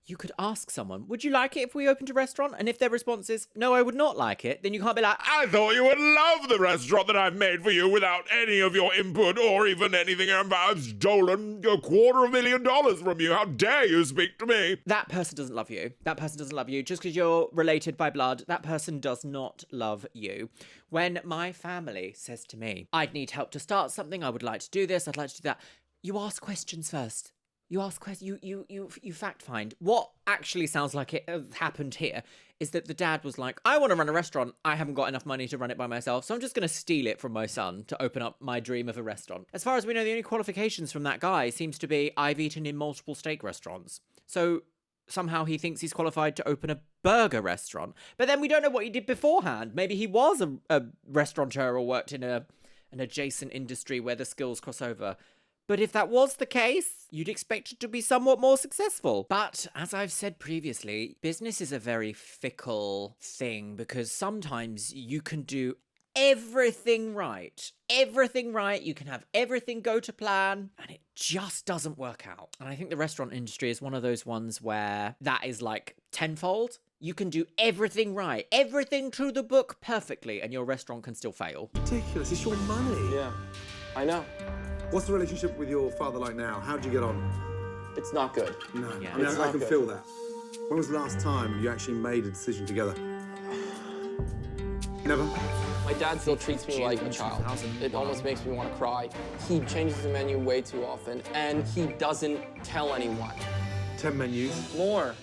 You could ask someone, would you like it if we opened a restaurant? And if their response is, no, I would not like it, then you can't be like, I thought you would love the restaurant that I've made for you without any of your input or even anything. I've stolen $250,000 from you. How dare you speak to me? that person doesn't love you. That person doesn't love you. Just because you're related by blood, that person does not love you. When my family says to me, I'd need help to start something, I would like to do this, I'd like to do that, you ask questions first. You ask questions, you fact find. What actually sounds like it happened here is that the dad was like, I want to run a restaurant. I haven't got enough money to run it by myself, so I'm just going to steal it from my son to open up my dream of a restaurant. As far as we know, the only qualifications from that guy seems to be, I've eaten in multiple steak restaurants. So somehow he thinks he's qualified to open a burger restaurant. But then we don't know what he did beforehand. Maybe he was a restaurateur or worked in an adjacent industry where the skills cross over. But if that was the case, you'd expect it to be somewhat more successful. But as I've said previously, business is a very fickle thing because sometimes you can do everything right. Everything right. You can have everything go to plan and it just doesn't work out. And I think the restaurant industry is one of those ones where that is like tenfold. You can do everything right, everything to the book perfectly, and your restaurant can still fail. Ridiculous. It's your money. Yeah, I know. What's the relationship with your father like now? How'd you get on? It's not good. No, Yeah, I mean, it's I not can good. feel that. When was the last time you actually made a decision together? Never? My dad still treats me like a child. It almost makes me want to cry. He changes the menu way too often, and he doesn't tell anyone. 10 menus? More.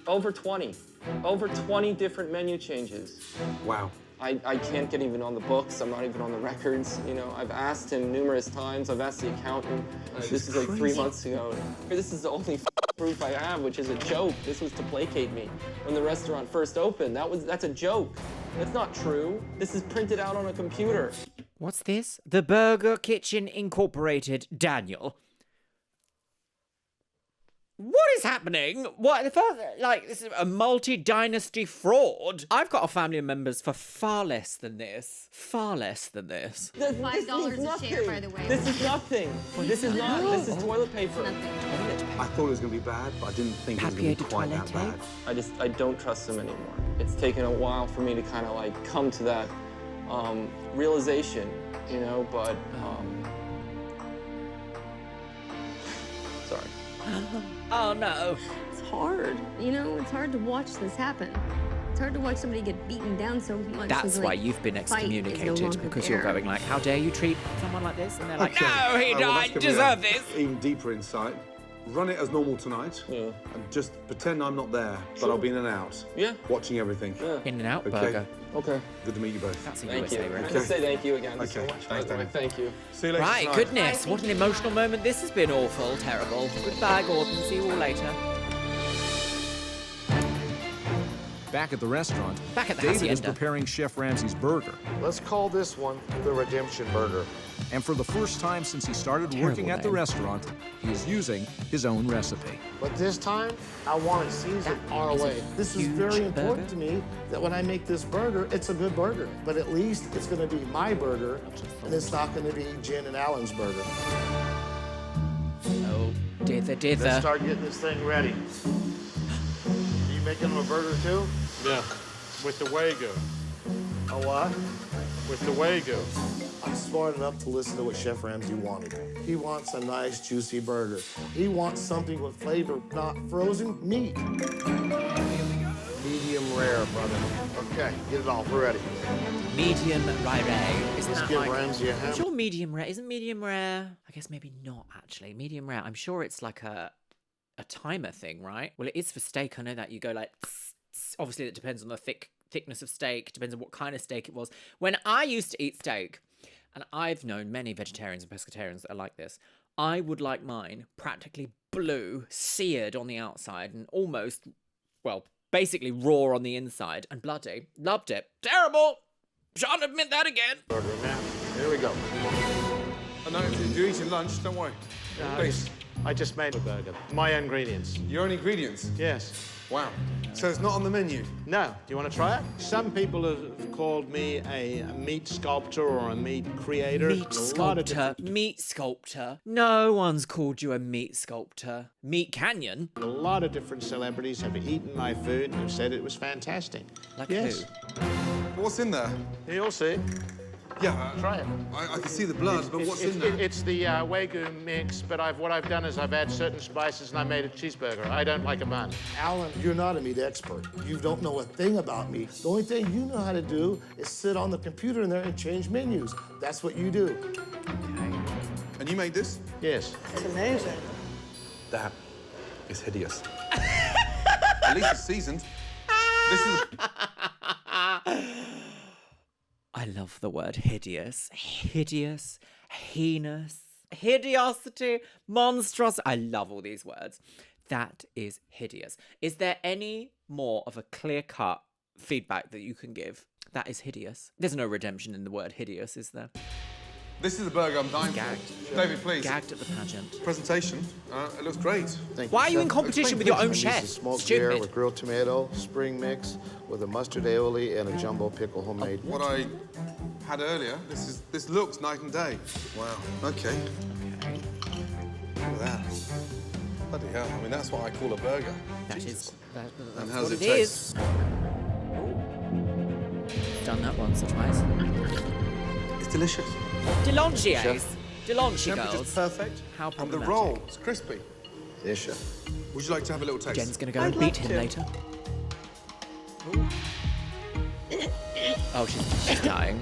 Over 20. Over 20 different menu changes. Wow. I can't get even on the books. I'm not even on the records. I've asked him numerous times. I've asked the accountant. This is like 3 months ago. This is the only proof I have, which is a joke. This was to placate me. When the restaurant first opened, that's a joke. That's not true. This is printed out on a computer. What's this? The Burger Kitchen Incorporated, Daniel. What is happening? What, this is a multi-dynasty fraud? I've got a family of members for far less than this. Far less than this. $5 a share, by the way. This is nothing. This is not. This is toilet paper. I thought it was going to be bad, but I didn't think it was going to be quite that bad. I don't trust him anymore. It's taken a while for me to kind of like come to that realization, but sorry. Oh no. It's hard, it's hard to watch this happen. It's hard to watch somebody get beaten down so much. That's why you've been excommunicated, because you're going like, how dare you treat someone like this? And they're like, no, he died, deserve this. Even deeper insight. Run it as normal tonight. Yeah. And just pretend I'm not there, but I'll be in and out. Yeah. Watching everything. Yeah. In and out Okay. burger. Okay. Good to meet you both. That's a Thank USA you. reference. Can I say thank you again Okay. so much? Thanks, Danny. Thank you. See you later Right, tonight. goodness, what an emotional moment this has been. Awful, terrible. Goodbye, Gordon. See you all later. Back at the restaurant, Back at the David is hacienda. preparing Chef Ramsay's burger. Let's call this one the Redemption Burger. And for the first time since he started working at the restaurant, he is using his own recipe. But this time, I want it seasoned our way. This is very important to me that when I make this burger, it's a good burger. But at least it's going to be my burger, and it's not going to be Jen and Alan's burger. Oh, dither. Let's start getting this thing ready. Are you making them a burger too? Yeah, with the waygu. A what? With the waygu. I'm smart enough to listen to what Chef Ramsay wanted. He wants a nice, juicy burger. He wants something with flavor, not frozen meat. Medium rare, brother. Okay, get it off. We're ready. Medium rare. Isn't Let's that give like... Ramsay a ham. I'm sure medium rare. Isn't medium rare? I guess maybe not, actually. Medium rare. I'm sure it's like a timer thing, right? Well, it is for steak. I know that. You go like... Obviously, it depends on the thickness of steak. Depends on what kind of steak it was. When I used to eat steak, and I've known many vegetarians and pescatarians that are like this, I would like mine practically blue, seared on the outside, and almost, well, basically raw on the inside, and bloody. Loved it. Terrible! Shan't admit that again. Burger now. Here we go. I know if you're eating lunch, don't worry. Please. I just made a burger. My ingredients. Your own ingredients? Yes. Wow. So it's not on the menu? No. Do you want to try it? Some people have called me a meat sculptor or a meat creator. Meat sculptor. Meat sculptor. No one's called you a meat sculptor. Meat Canyon. A lot of different celebrities have eaten my food and have said it was fantastic. Like yes. But what's in there? You'll see. Yeah. Try it. I can see the blood, but what's in there? It's the waygu mix, but what I've done is I've added certain spices and I made a cheeseburger. I don't like a bun. Alan, you're not a meat expert. You don't know a thing about meat. The only thing you know how to do is sit on the computer in there and change menus. That's what you do. Okay. And you made this? Yes. It's amazing. That is hideous. At least it's seasoned. This is... I love the word hideous. Hideous, heinous, hideosity, monstrous. I love all these words. That is hideous. Is there any more of a clear-cut feedback that you can give? That is hideous. There's no redemption in the word hideous, is there? This is the burger I'm dying Gagged. for. David, please. Gagged at the pageant. Presentation. It looks great. Thank Why are you Chef. in competition with your own I chef? use a smoked Stupid. deer with grilled tomato, spring mix, with a mustard aioli and a jumbo pickle homemade. What I had earlier, this looks night and day. Wow. Okay. Look at that. Bloody hell. I mean, that's what I call a burger. That's And how what does it it is. taste? Done that once or twice. It's delicious. DeLonghiers. DeLonghi Temperature's girls. perfect. How And the problematic. roll is crispy. Yes, chef. Would you like to have a little taste? Jen's gonna go I'd and beat love him to. later. Oh, she's dying.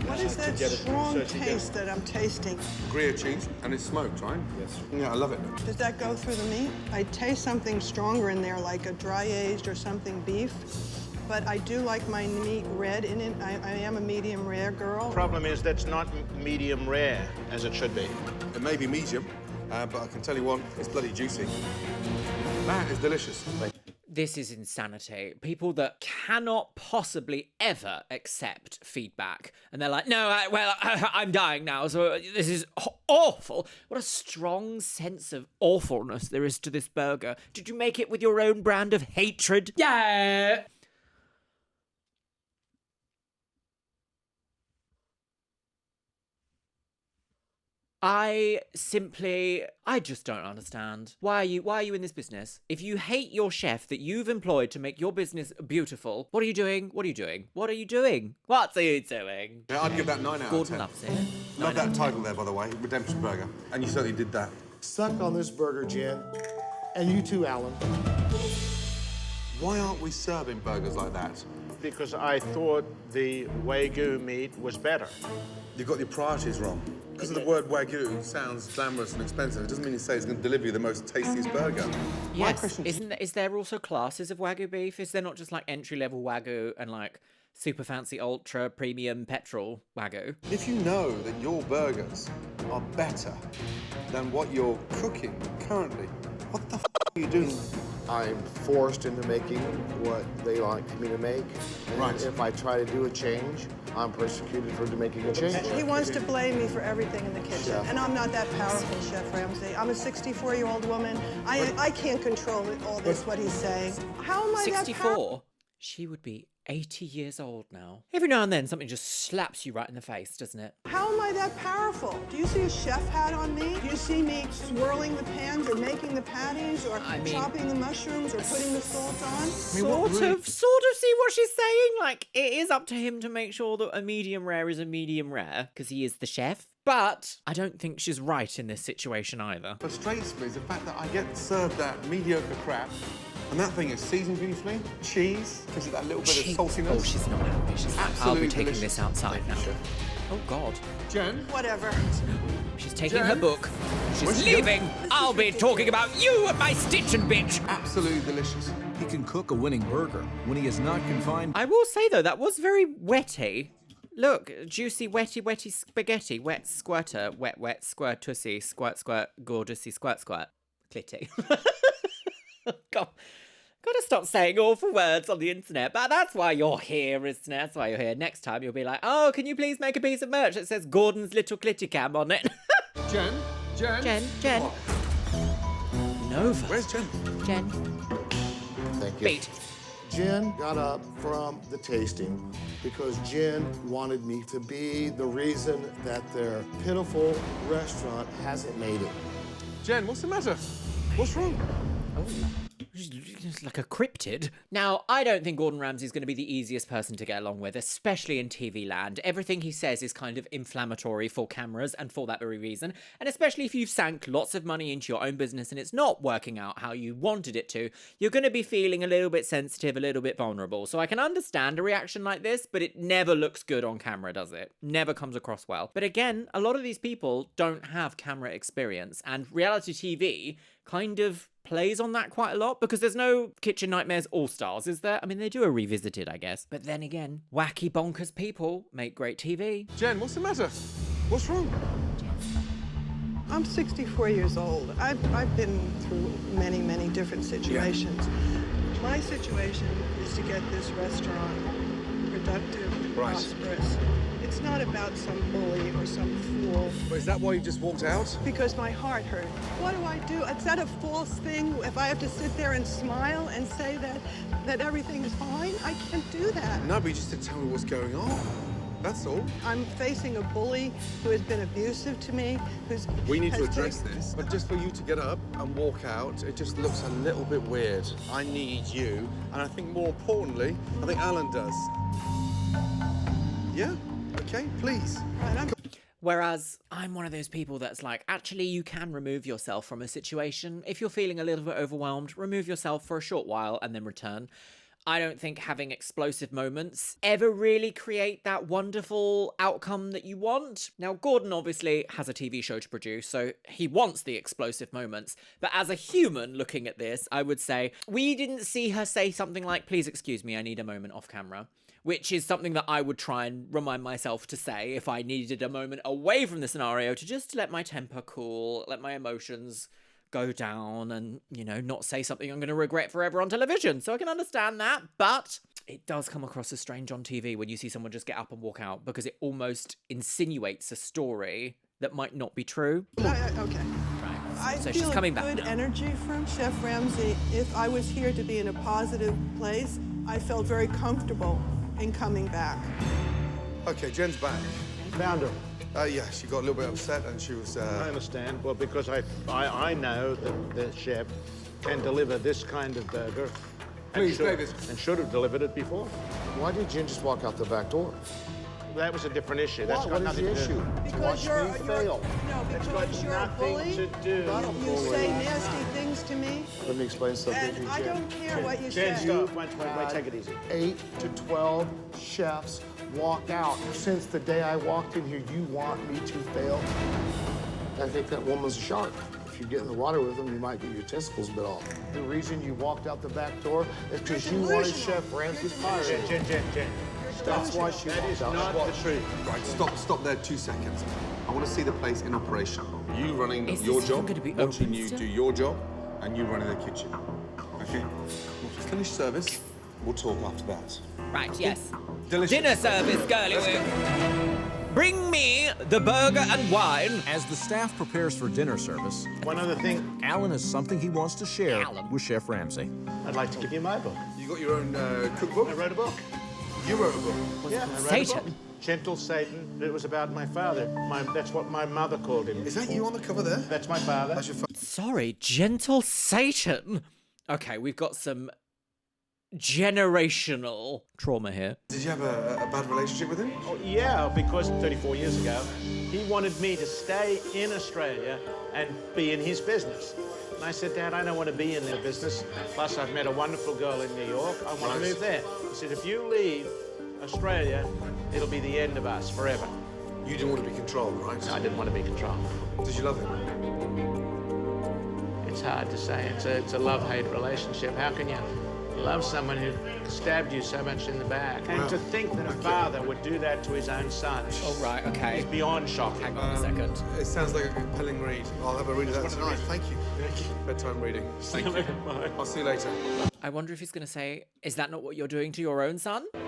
What is that strong taste that I'm tasting? Gruyere cheese, and it's smoked, right? Yes. Yeah, I love it. Does that go through the meat? I taste something stronger in there, like a dry aged or something beef. But I do like my meat red in it. I am a medium rare girl. Problem is that's not medium rare as it should be. It may be medium, but I can tell you what, it's bloody juicy. That is delicious. This is insanity. People that cannot possibly ever accept feedback. And they're like, no, I'm dying now, so this is awful. What a strong sense of awfulness there is to this burger. Did you make it with your own brand of hatred? Yeah! I just don't understand. Why are you in this business? If you hate your chef that you've employed to make your business beautiful, what are you doing? What are you doing? What are you doing? What's he doing? Yeah, I'd give that 9 out of 10. Gordon loves it. Love that title there, by the way, Redemption Burger. And you certainly did that. Suck on this burger, Jen. And you too, Alan. Why aren't we serving burgers like that? Because I thought the waygu meat was better. You've got your priorities wrong. Because of the word wagyu sounds glamorous and expensive. It doesn't mean to say it's going to deliver you the most tastiest burger. Yes. Is there also classes of Wagyu beef? Is there not just like entry-level Wagyu and like super fancy ultra premium petrol Wagyu? If you know that your burgers are better than what you're cooking currently, what the f are you doing? I'm forced into making what they like me to make. And Right. if I try to do a change, I'm persecuted for making a change. He wants to blame me for everything in the kitchen. Chef. And I'm not that powerful, Chef Ramsay. I'm a 64-year-old woman. I can't control all this, what he's saying. How am I that powerful? 64? She would be 80 years old now. Every now and then something just slaps you right in the face, doesn't it? How am I that powerful? Do you see a chef hat on me? Do you see me swirling the pans or making the patties or chopping the mushrooms or putting the salt on? Sort of see what she's saying. Like, it is up to him to make sure that a medium rare is a medium rare, because he is the chef. But I don't think she's right in this situation either. Frustrates me is the fact that I get served that mediocre crap, and that thing is seasoned beautifully. Cheese gives it that little bit of saltiness. Oh, she's not happy. She's like, I'll Absolutely be taking delicious. this outside now. Oh, God. Jen? Whatever. She's taking Jen? her book. She's Where's she leaving. I'll be talking about you at my stitch and bitch. Absolutely delicious. He can cook a winning burger when he is not confined. I will say, though, that was very wetty. Look, juicy, wetty spaghetti. Wet squirter. Wet, squirt, tussy. Squirt, gorgeousy, squirt. Clitty. God. Gotta stop saying awful words on the internet, but that's why you're here, isn't it? That's why you're here. Next time you'll be like, oh, can you please make a piece of merch that says Gordon's Little Clitty Cam on it? Jen? Jen. Nova. Where's Jen? Jen. Thank you. Beat. Jen got up from the tasting because Jen wanted me to be the reason that their pitiful restaurant hasn't made it. Jen, what's the matter? What's wrong? Just like a cryptid. Now, I don't think Gordon Ramsay's going to be the easiest person to get along with, especially in TV land. Everything he says is kind of inflammatory for cameras and for that very reason. And especially if you've sank lots of money into your own business and it's not working out how you wanted it to, you're going to be feeling a little bit sensitive, a little bit vulnerable. So I can understand a reaction like this, but it never looks good on camera, does it? Never comes across well. But again, a lot of these people don't have camera experience, and reality TV kind of plays on that quite a lot because there's no Kitchen Nightmares All-Stars, is there? I mean, they do a revisited, I guess. But then again, wacky bonkers people make great TV. Jen, what's the matter? What's wrong? I'm 64 years old. I've been through many, many different situations. My situation is to get this restaurant productive and prosperous. It's not about some bully or some fool. But is that why you just walked out? Because my heart hurt. What do I do? Is that a false thing? If I have to sit there and smile and say that everything is fine, I can't do that. No, but you just didn't tell me what's going on. That's all. I'm facing a bully who has been abusive to me, We need to address this, but just for you to get up and walk out, it just looks a little bit weird. I need you, and I think more importantly, I think Alan does. Yeah? Okay, please. Whereas I'm one of those people that's like, actually, you can remove yourself from a situation. If you're feeling a little bit overwhelmed, remove yourself for a short while and then return. I don't think having explosive moments ever really create that wonderful outcome that you want. Now, Gordon obviously has a TV show to produce, so he wants the explosive moments. But as a human looking at this, I would say, we didn't see her say something like, please excuse me, I need a moment off camera. Which is something that I would try and remind myself to say if I needed a moment away from the scenario, to just let my temper cool, let my emotions go down and, you know, not say something I'm going to regret forever on television. So I can understand that, but it does come across as strange on TV when you see someone just get up and walk out, because it almost insinuates a story that might not be true. Okay. Right. I So feel she's coming back good now. energy from Chef Ramsay. If I was here to be in a positive place, I felt very comfortable in coming back. Okay, Jen's back. Found her. Yeah, she got a little bit upset and she was... I understand. Well, because I know that the chef can deliver this kind of burger. Please, David. And should have delivered it before. Why did Jen just walk out the back door? That was a different issue. That's What got is nothing the to do. issue? Because Watch you're me fail. No, It's because got you're a nothing bully. to do. You say nasty things to me, Let me explain something to and you, I Jen. don't care what you Jen, say. stop. Wait, take it easy. 8 to 12 chefs walk out. Since the day I walked in here, you want me to fail? I think that woman's a shark. If you get in the water with them, you might get your testicles bit off. The reason you walked out the back door is because you wanted Chef Ramsay fired. Jen. That's why she That is walked out. not the truth. Right, stop there 2 seconds. I want to see the place in operation. You running Is your this job, going to be watching open you still? do your job, and you running the kitchen. Okay? We'll finish service. We'll talk after that. Right, yes. Delicious. Dinner service, girly wig. Bring me the burger and wine. As the staff prepares for dinner service, One other thing, Alan has something he wants to share with Chef Ramsay. I'd like to give you my book. You got your own cookbook? I wrote a book. You wrote a book? Yeah, I wrote a Satan. book. Gentle Satan. It was about my father. That's what my mother called him. Is that you on the cover there? That's my father. That's your Sorry, Gentle Satan. Okay, we've got some generational trauma here. Did you have a bad relationship with him? Oh, yeah, because 34 years ago, he wanted me to stay in Australia and be in his business. And I said, Dad, I don't want to be in their business. Plus, I've met a wonderful girl in New York. I want to move there. He said, if you leave Australia, it'll be the end of us forever. You didn't want to be controlled, right? I didn't want to be controlled. Did you love him? It's hard to say. It's a love-hate relationship. How can you love someone who stabbed you so much in the back. And to think that a father would do that to his own son. Oh, right, okay. Is beyond shocking. Hang on a second. It sounds like a compelling read. I'll have a read of that tonight. Thank you. Bedtime reading. Thank you. I'll see you later. I wonder if he's going to say, is that not what you're doing to your own son? The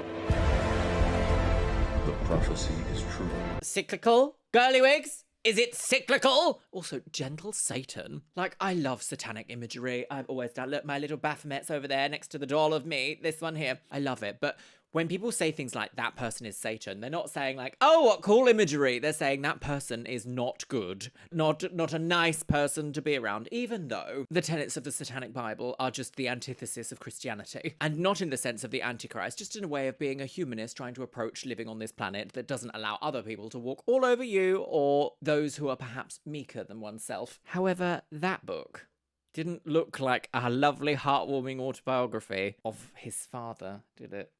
prophecy is true. Cyclical? Girly wigs? Is it cyclical? Also, gentle Satan. Like, I love satanic imagery. I've always done. Look, my little Baphomet's over there next to the doll of me. This one here. I love it. But when people say things like, that person is Satan, they're not saying like, oh, what cool imagery. They're saying that person is not good. Not a nice person to be around, even though the tenets of the Satanic Bible are just the antithesis of Christianity. And not in the sense of the Antichrist, just in a way of being a humanist trying to approach living on this planet that doesn't allow other people to walk all over you or those who are perhaps meeker than oneself. However, that book didn't look like a lovely, heartwarming autobiography of his father, did it?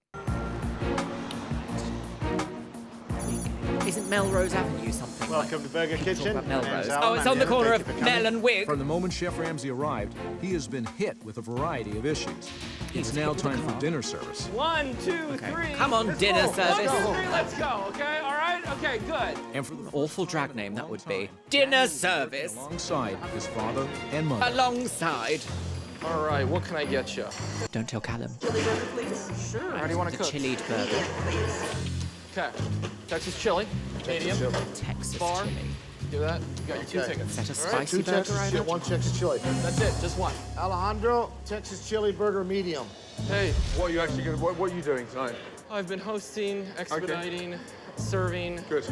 Isn't Melrose Avenue something? Welcome to Burger Kitchen. Melrose. Oh, it's on the corner of Mel and Wig. From the moment Chef Ramsay arrived, he has been hit with a variety of issues. It's now time for dinner service. 1, 2, 3. Come on, dinner service. 1, 2, 3, let's go, okay? All right? Okay, good. And for the awful drag name that would be. Dinner service. Alongside his father and mother. Alongside. All right, what can I get you? Don't tell Callum. Chili burger, please. Sure. How do you want to The cook? chilied burger. Okay. Texas chili. Medium. Texas Bar. chili. Do that. You got your 2 tickets. Is that a All right, spicy 2 burger? Texas chili, 1 Texas chili. That's it, just one. Alejandro, Texas chili burger medium. Hey, what are you actually going to... What are you doing tonight? I've been hosting, expediting, serving. Good.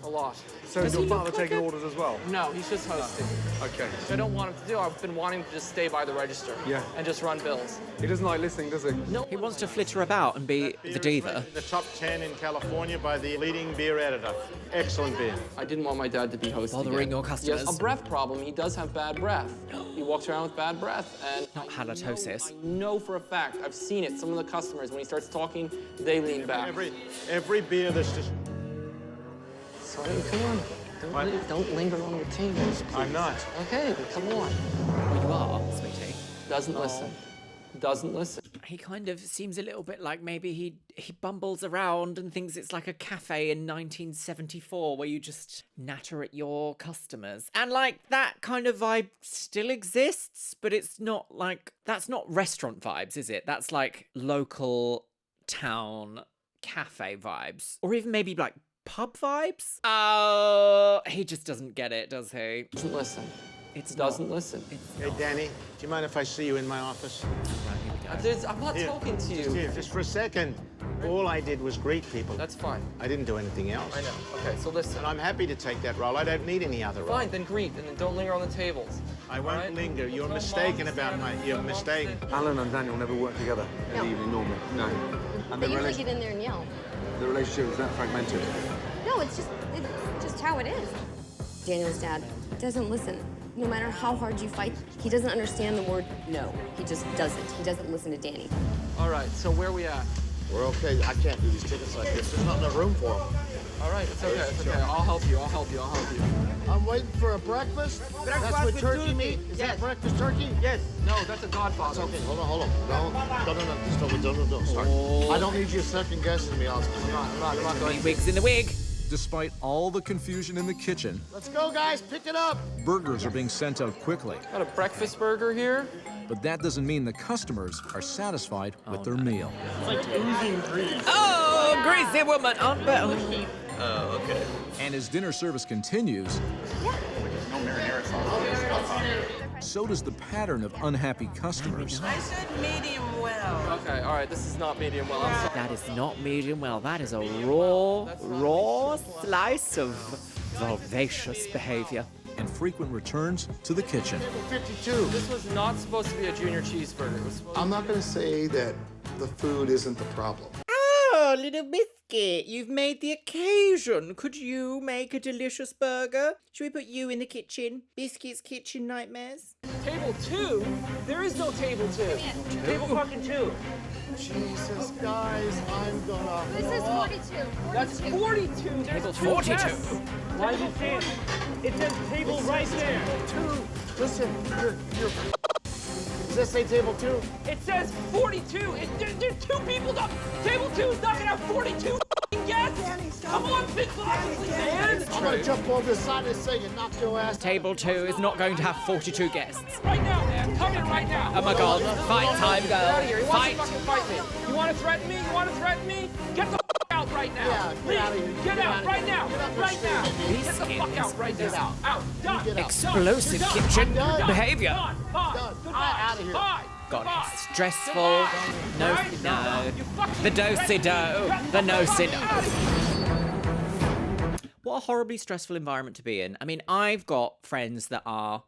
A lot. So is your father taking orders as well? No, he's just hosting. Okay. Which I don't want him to do. I've been wanting to just stay by the register. Yeah. And just run bills. He doesn't like listening, does he? No. He wants to flitter about and be the diva. The top 10 in California by the leading beer editor. Excellent beer. I didn't want my dad to be hosting. Bothering your customers. He has a breath problem. He does have bad breath. He walks around with bad breath. And Not halitosis. I know for a fact. I've seen it. Some of the customers, when he starts talking, they lean back. Every beer that's just... Sorry, come on. Don't linger on the tables. I'm not. Okay, come on. Well, you are, sweetie. Doesn't listen. Doesn't listen. He kind of seems a little bit like maybe he bumbles around and thinks it's like a cafe in 1974 where you just natter at your customers. And like that kind of vibe still exists, but it's not like, that's not restaurant vibes, is it? That's like local town cafe vibes. Or even maybe like pub vibes? Oh, he just doesn't get it, does he? Doesn't listen. It doesn't listen. Hey, Danny, do you mind if I see you in my office? I'm not talking to you. Just for a second. All I did was greet people. That's fine. I didn't do anything else. I know. Okay, so listen. And I'm happy to take that role. I don't need any other role. Fine, then greet, and then don't linger on the tables. I won't linger. You're mistaken about You're mistaken. Alan and Daniel never work together in the evening normally. No. And They usually get in there and yell. the relationship is that fragmented. No, it's just how it is. Daniel's dad doesn't listen. No matter how hard you fight, he doesn't understand the word no. He just doesn't. He doesn't listen to Danny. All right, so where are we at? We're okay. I can't do these tickets like this. There's not enough room for them. All right, it's okay, it's okay. I'll help you, I'll help you, I'll help you. I'm waiting for a breakfast. That's with turkey meat? Is that breakfast turkey? Yes. No, that's a Godfather. Okay, hold on. No. Sorry. I don't need you second guessing me, Oscar. I'm not going to. Wigs in the wig. Despite all the confusion in the kitchen, Let's go, guys. Pick it up. burgers are being sent out quickly. Got a breakfast burger here. But that doesn't mean the customers are satisfied with their meal. Oh, greasy woman on bell. Oh, okay. And as dinner service continues, so does the pattern of unhappy customers. I said medium well. Okay, all right, this is not medium well. I'm sorry. That is not medium well. That is a raw slice of vivacious behavior. And frequent returns to the kitchen. 52. This was not supposed to be a junior cheeseburger. It was supposed I'm not going to say that the food isn't the problem. Oh, little biscuit, you've made the occasion. Could you make a delicious burger? Should we put you in the kitchen? Biscuit's kitchen nightmares? Table 2? There is no table 2. Table fucking 2. Jesus, guys, I'm gonna... This is 42. That's 42. Table 42. Why did you say it? It says table right there. Listen, you're Does that say table 2? It says 42. There's 2 people. Table 2 is not gonna have 42 guests. Danny, stop. Come on, think logically, man. I'm gonna jump over the side of this thing and knock your ass. Table 2 is not going to have 42 guests. Right now, man. Come in right now. Oh my god, fight time, Get out of here. girl. You want Fight. to fucking fight me? You want to threaten me? You want to threaten me? Get the out right now. Yeah, get out of here. Get out Get right now. Get up Right now. These Get the fuck out right Get now. Out. Done. Get out. Explosive Done. kitchen You're done. behavior. Done. Bye. Done. Goodbye. I'm out of here. Bye. God, Goodbye. it's stressful. Goodbye. No, Right? no. You fucking The do-si-do. The no-si-do. Out of here. What a horribly stressful environment to be in. I mean, I've got friends that are...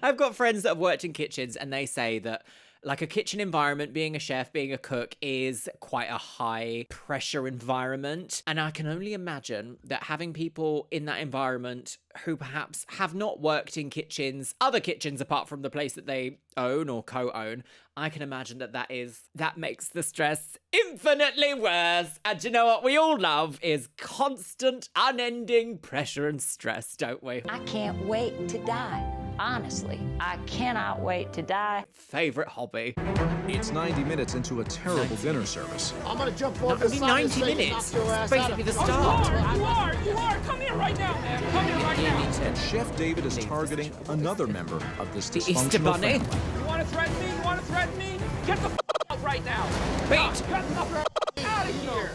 I've got friends that have worked in kitchens and they say that like a kitchen environment, being a chef, being a cook is quite a high pressure environment. And I can only imagine that having people in that environment who perhaps have not worked in kitchens, other kitchens apart from the place that they own or co-own, I can imagine that makes the stress infinitely worse. And you know what we all love is constant, unending pressure and stress, don't we? I can't wait to die. Honestly, I cannot wait to die. Favorite hobby. It's 90 minutes into a terrible dinner service. I'm gonna jump over the Only side of this 90 thing and minutes. knock your It's ass basically out the of- start. You are. Come here right now, man. Come here right now. And Chef David is targeting another member of this The Easter dysfunctional Bunny. family. You want to threaten me? You want to threaten me? Get the out right now. Beat. Get the out of here.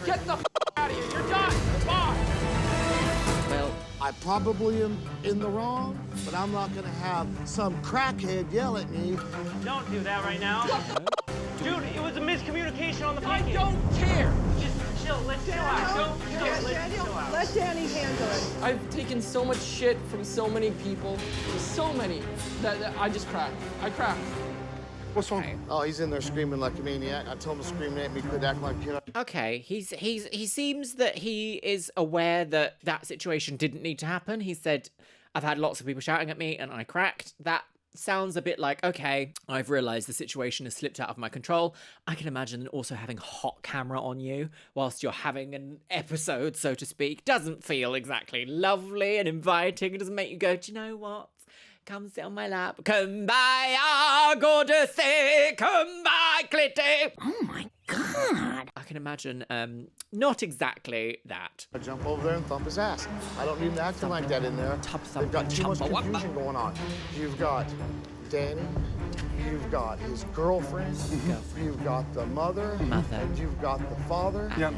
Get the out of here. You're done. Goodbye. Well, I probably am in the wrong, but I'm not gonna have some crackhead yell at me. Don't do that right now. Dude, it was a miscommunication on the I package. don't care. Just chill. Let's chill out. Let's Daniel, chill out. let Danny handle it. I've taken so much shit from so many people, so many, that I just cracked. I cracked. What's wrong? Oh, he's in there screaming like a maniac. I told him to scream at me, quit acting like a kid. okay, he seems that he is aware that that situation didn't need to happen. He said, I've had lots of people shouting at me and I cracked. That sounds a bit like, okay, I've realized the situation has slipped out of my control. I can imagine also having a hot camera on you whilst you're having an episode, so to speak, doesn't feel exactly lovely and inviting. It doesn't make you go, do you know what? Come sit on my lap. Come by, our goddessy. Come by, Clitty. Oh my God. I can imagine, not exactly that. I jump over there and thump his ass. I don't need to act like that in there. They've got too much confusion going on. You've got Danny, you've got his girlfriend, you've got the mother, and you've got the father. Yep.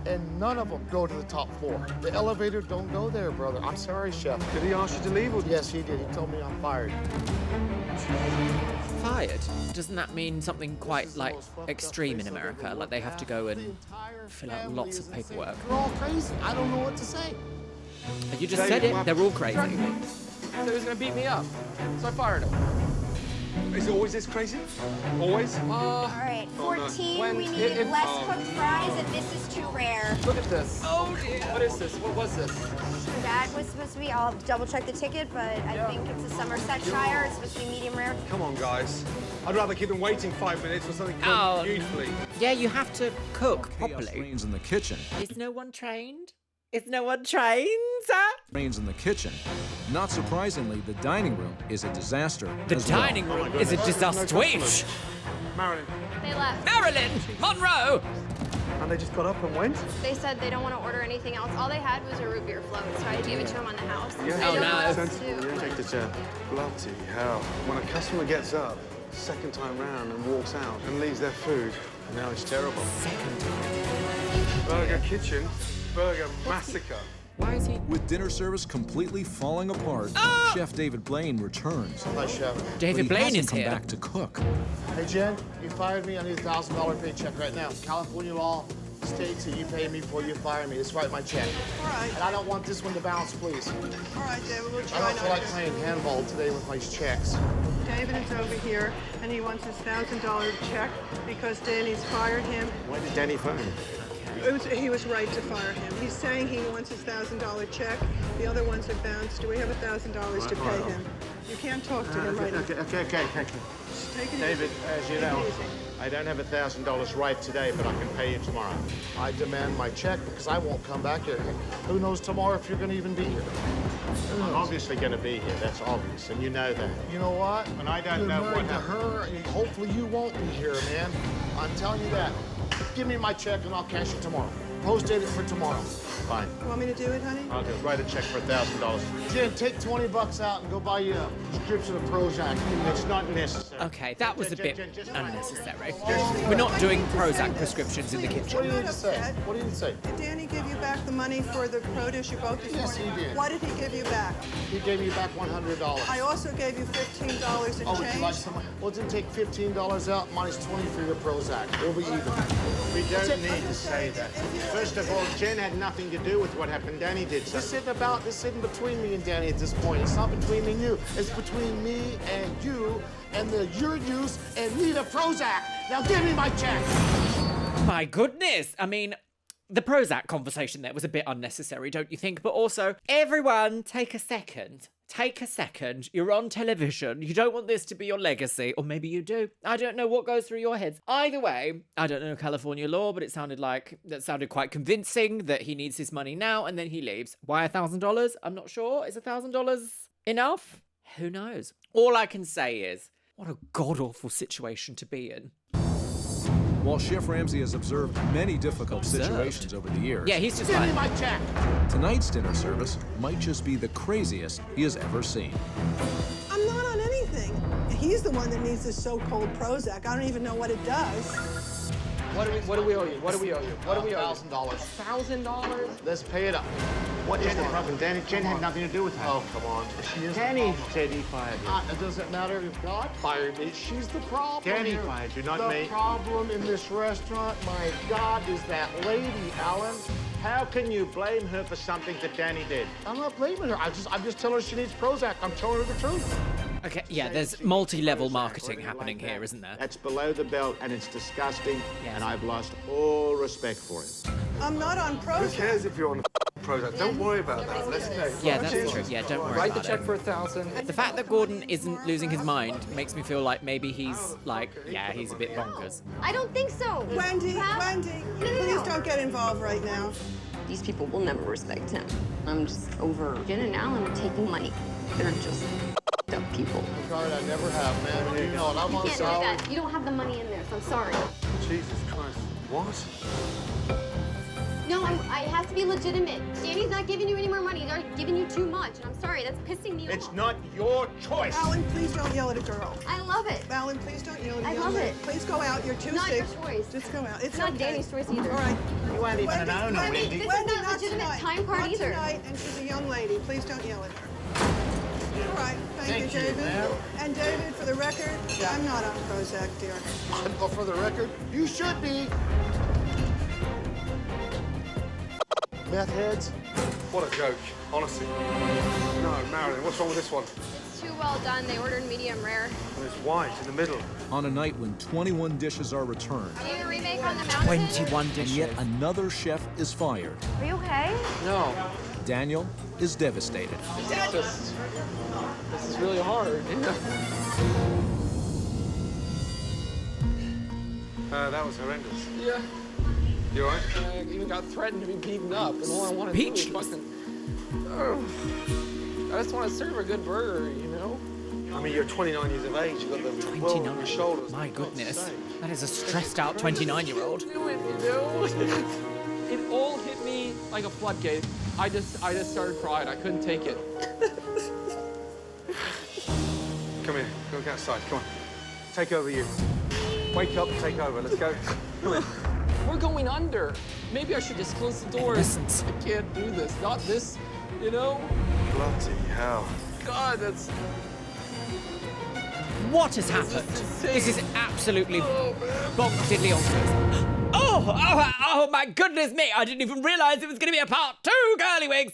And none of them go to the top floor. The elevator don't go there, brother. I'm sorry, chef. Did he ask you to leave? Or... Yes, he did. He told me I'm fired. Fired? Doesn't that mean something quite like extreme in America? Like they have to go and fill out lots of paperwork. They're all crazy. I don't know what to say. You just said it. They're all crazy. Threatened me. So he was gonna beat me up. So I fired him. Is it always this crazy? Always? All right, 14, When we it- need it- less cooked fries, and this is too rare. Look at this. Oh dear. What is this? What was this? That was supposed to be, I'll double check the ticket, but I think it's a Somersetshire. It's supposed to be medium rare. Come on, guys. I'd rather keep them waiting 5 minutes for something Oh. cooked beautifully. Yeah, you have to cook Chaos properly. reigns in the kitchen. Is no one trained? Is no one trained, sir? Reigns in the kitchen. Not surprisingly, the dining room is a disaster. The as well. dining room is a disaster. Marilyn. They left. Marilyn Monroe. And they just got up and went? They said they don't want to order anything else. All they had was a root beer float, so I gave it to them on the house. Yeah, I don't know what else to sensible. do. Yeah, take the chair. Bloody hell. When a customer gets up, second time round, and walks out and leaves their food, now it's terrible. Second time. Burger kitchen, burger massacre. Why is he? With dinner service completely falling apart, Chef David Blaine returns. Hi, chef. David but he Blaine hasn't is come here. back to cook. Hey, Jen, you fired me. I need a $1,000 paycheck right now. California law states that you pay me before you fire me. Just write my check. All right. And I don't want this one to bounce, please. All right, David, we'll I try don't feel not like to. playing handball today with my checks. David is over here, and he wants his $1,000 check because Danny's fired him. Why did Danny phone? He was right to fire him. He's saying he wants his $1,000 check. The other ones have bounced. Do we have $1,000 to pay him? You can't talk to him right now. Okay. Take it David, easy. as you Take it know, easy. I don't have $1,000 right today, but I can pay you tomorrow. I demand my check because I won't come back here. Who knows tomorrow if you're going to even be here? I'm obviously going to be here. That's obvious, and you know that. You know what? And I don't You're know married what to happened. her, and hopefully you won't be here, man. I'm telling you that. Give me my check and I'll cash it tomorrow. Post-date it for tomorrow. Fine. You want me to do it, honey? I'll just write a check for $1,000. Jen, take 20 bucks out and go buy you a prescription of Prozac. It's not necessary. Okay, that was a bit Just unnecessary. We're not doing Prozac prescriptions in the What do kitchen. you need to say? What do you need to say? Did Danny give you back the money for the produce you bought this Yes, morning? he did. What did he give you back? He gave me back $100. I also gave you $15 in Oh, would you like change. some? Well, then take $15 out, minus 20 for your Prozac. We'll be even. We don't need to say that. First of all, Jen had nothing to do with what happened. Danny did This something. isn't between me and Danny at this point. It's not between me and you. It's between me and you and the your use and me the Prozac. Now give me my check. My goodness! I mean, the Prozac conversation there was a bit unnecessary, don't you think? But also, everyone, take a second. Take a second. You're on television. You don't want this to be your legacy. Or maybe you do. I don't know what goes through your heads. Either way, I don't know California law, but it sounded quite convincing that he needs his money now and then he leaves. Why $1,000? I'm not sure. Is $1,000 enough? Who knows? All I can say is, what a god-awful situation to be in. While Chef Ramsay has observed many difficult situations over the years, Yeah, he's just Give me like, my check. tonight's dinner service might just be the craziest he has ever seen. I'm not on anything. He's the one that needs this so-called Prozac. I don't even know what it does. What do we owe you? What do we owe you? What do we owe you? $1,000. $1,000? Let's pay it up. What is the problem, Danny? Jen had nothing to do with that. Oh, come on. She is Danny said he fired you. It doesn't matter if God fired me. She's the problem. Danny here. fired you, not the me. The problem in this restaurant, my God, is that lady, Alan. How can you blame her for something that Danny did? I'm not blaming her. I'm just telling her she needs Prozac. I'm telling her the truth. okay, yeah, there's multi-level marketing happening here, isn't there? That's below the belt, and it's disgusting, Yes. and I've lost all respect for it. I'm not on Who Prozac. cares if you're on the Prozac? Don't worry about that. Let's go. Yeah, that's true. Yeah, don't worry Write the about check it. for $1,000. The fact that Gordon isn't losing his mind makes me feel like maybe he's like, yeah, he's a bit bonkers. I don't think so. Wendy, please don't get involved right now. These people will never respect him. I'm just over Jen and Alan are taking money. They're just up people. God, I never have, man. You know it. I'm You on can't do salary. that. You don't have the money in there, so I'm sorry. Jesus Christ. What? No, it has to be legitimate. Danny's not giving you any more money. He's already giving you too much, and I'm sorry. That's pissing me off. It's not your choice. Alan, please don't yell at a girl. I love it. Alan, please don't yell at a I young love lady. it. Please go out. You're too It's not sick. your choice. Just go out. It's not okay. Danny's choice either. All right. You aren't even an owner, Wendy, Wendy. this is Wendy, not legitimate tonight. time card Not either. tonight, and she's a young lady. Please don't yell at her. All right. Thank you, David. ma'am. And David, for the record, I'm not on Prozac, dear. But for the record, you should be. Meth heads. What a joke. Honestly. No, Marilyn, what's wrong with this one? It's too well done. They ordered medium rare. And it's white in the middle. On a night when 21 dishes are returned, Are you a remake on the mountain? 21 and dishes. yet another chef is fired, Are you okay? No. Daniel is devastated. This is really hard. That was horrendous. Yeah. You alright? I even got threatened to be beaten up, and all I wanted to do was fucking. I just want to serve a good burger, you know? I mean, you're 29 years of age. You've got the world on your shoulders. My goodness. That is a stressed out 29-year-old. Do it, you know? It all hit me like a floodgate. I just started crying. I couldn't take it. Come here. Go outside. Come on. Take over you. Wake up and take over. Let's go. Come here. We're going under. Maybe I should just close the doors. I can't do this. Not this, you know? Bloody hell. God, that's... What has happened? This is absolutely bonk diddly onkers. Oh my goodness me! I didn't even realise it was going to be a part 2, girly wigs!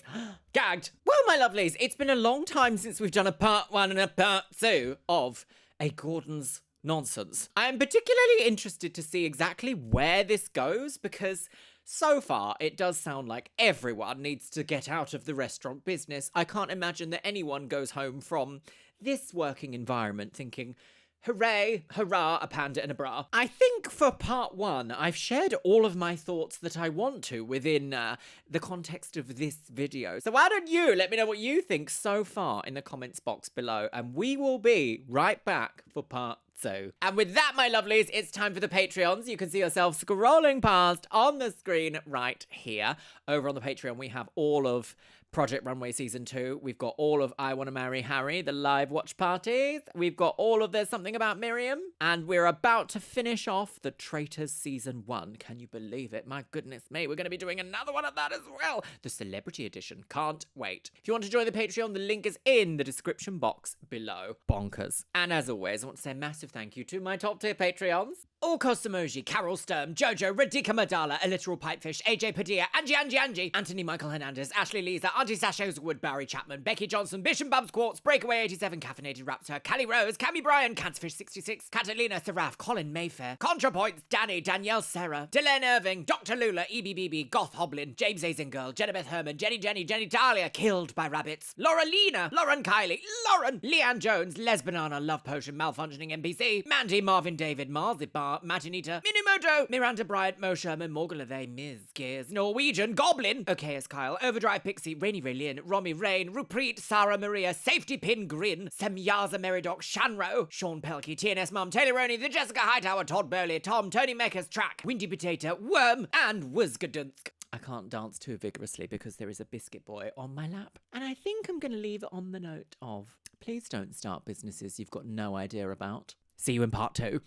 Gagged. Well, my lovelies, it's been a long time since we've done a part 1 and a part 2 of A Gordon's Nonsense. I am particularly interested to see exactly where this goes because so far it does sound like everyone needs to get out of the restaurant business. I can't imagine that anyone goes home from this working environment thinking, Hooray, hurrah, a panda and a bra. I think for part 1, I've shared all of my thoughts that I want to within the context of this video. So why don't you let me know what you think so far in the comments box below, and we will be right back for part 2. And with that, my lovelies, it's time for the Patreons. You can see yourself scrolling past on the screen right here. Over on the Patreon, we have all of Project Runway Season 2. We've got all of I Want to Marry Harry, the live watch parties. We've got all of There's Something About Miriam. And we're about to finish off the Traitors Season 1. Can you believe it? My goodness me, we're going to be doing another one of that as well. The Celebrity Edition. Can't wait. If you want to join the Patreon, the link is in the description box below. Bonkers. And as always, I want to say a massive thank you to my top tier Patreons. Orkos Emoji, Carol Sturm, Jojo, Radhika Madala, A Literal Pipefish, AJ Padilla, Angie, Anthony Michael Hernandez, Ashley Lisa, Auntie Sasha Wood, Barry Chapman, Becky Johnson, Bishop Bubs Quartz, Breakaway 87, Caffeinated Raptor, Callie Rose, Cammy Bryan, Cancerfish 66, Catalina Seraph, Colin Mayfair, ContraPoints, Danny, Danielle Serra, Dylan Irving, Dr. Lula, EBBB, Goth Hoblin, James Azingirl, Jennifer Herman, Jenny Dahlia, Killed by Rabbits, Laura Lena, Lauren Kylie, Lauren, Leanne Jones, Les Banana, Love Potion, Malfunctioning NPC, Mandy, Marvin David, Marzibar, Matinita, Minimoto, Miranda Bryant, Mo Sherman, Morgan LaVey, Ms. Gears, Norwegian, Goblin, OKS Kyle, Overdrive Pixie, Rainy Raylin, Romy Rain, Rupreet, Sarah Maria, Safety Pin Grin, Semyaza Meridoc, Shanro, Sean Pelkey, TNS Mum, Taylor Roney, The Jessica Hightower, Todd Burley, Tom, Tony Mecca's Track, Windy Potato, Worm, and Wizgadunsk. I can't dance too vigorously because there is a biscuit boy on my lap. And I think I'm going to leave it on the note of, please don't start businesses you've got no idea about. See you in part 2.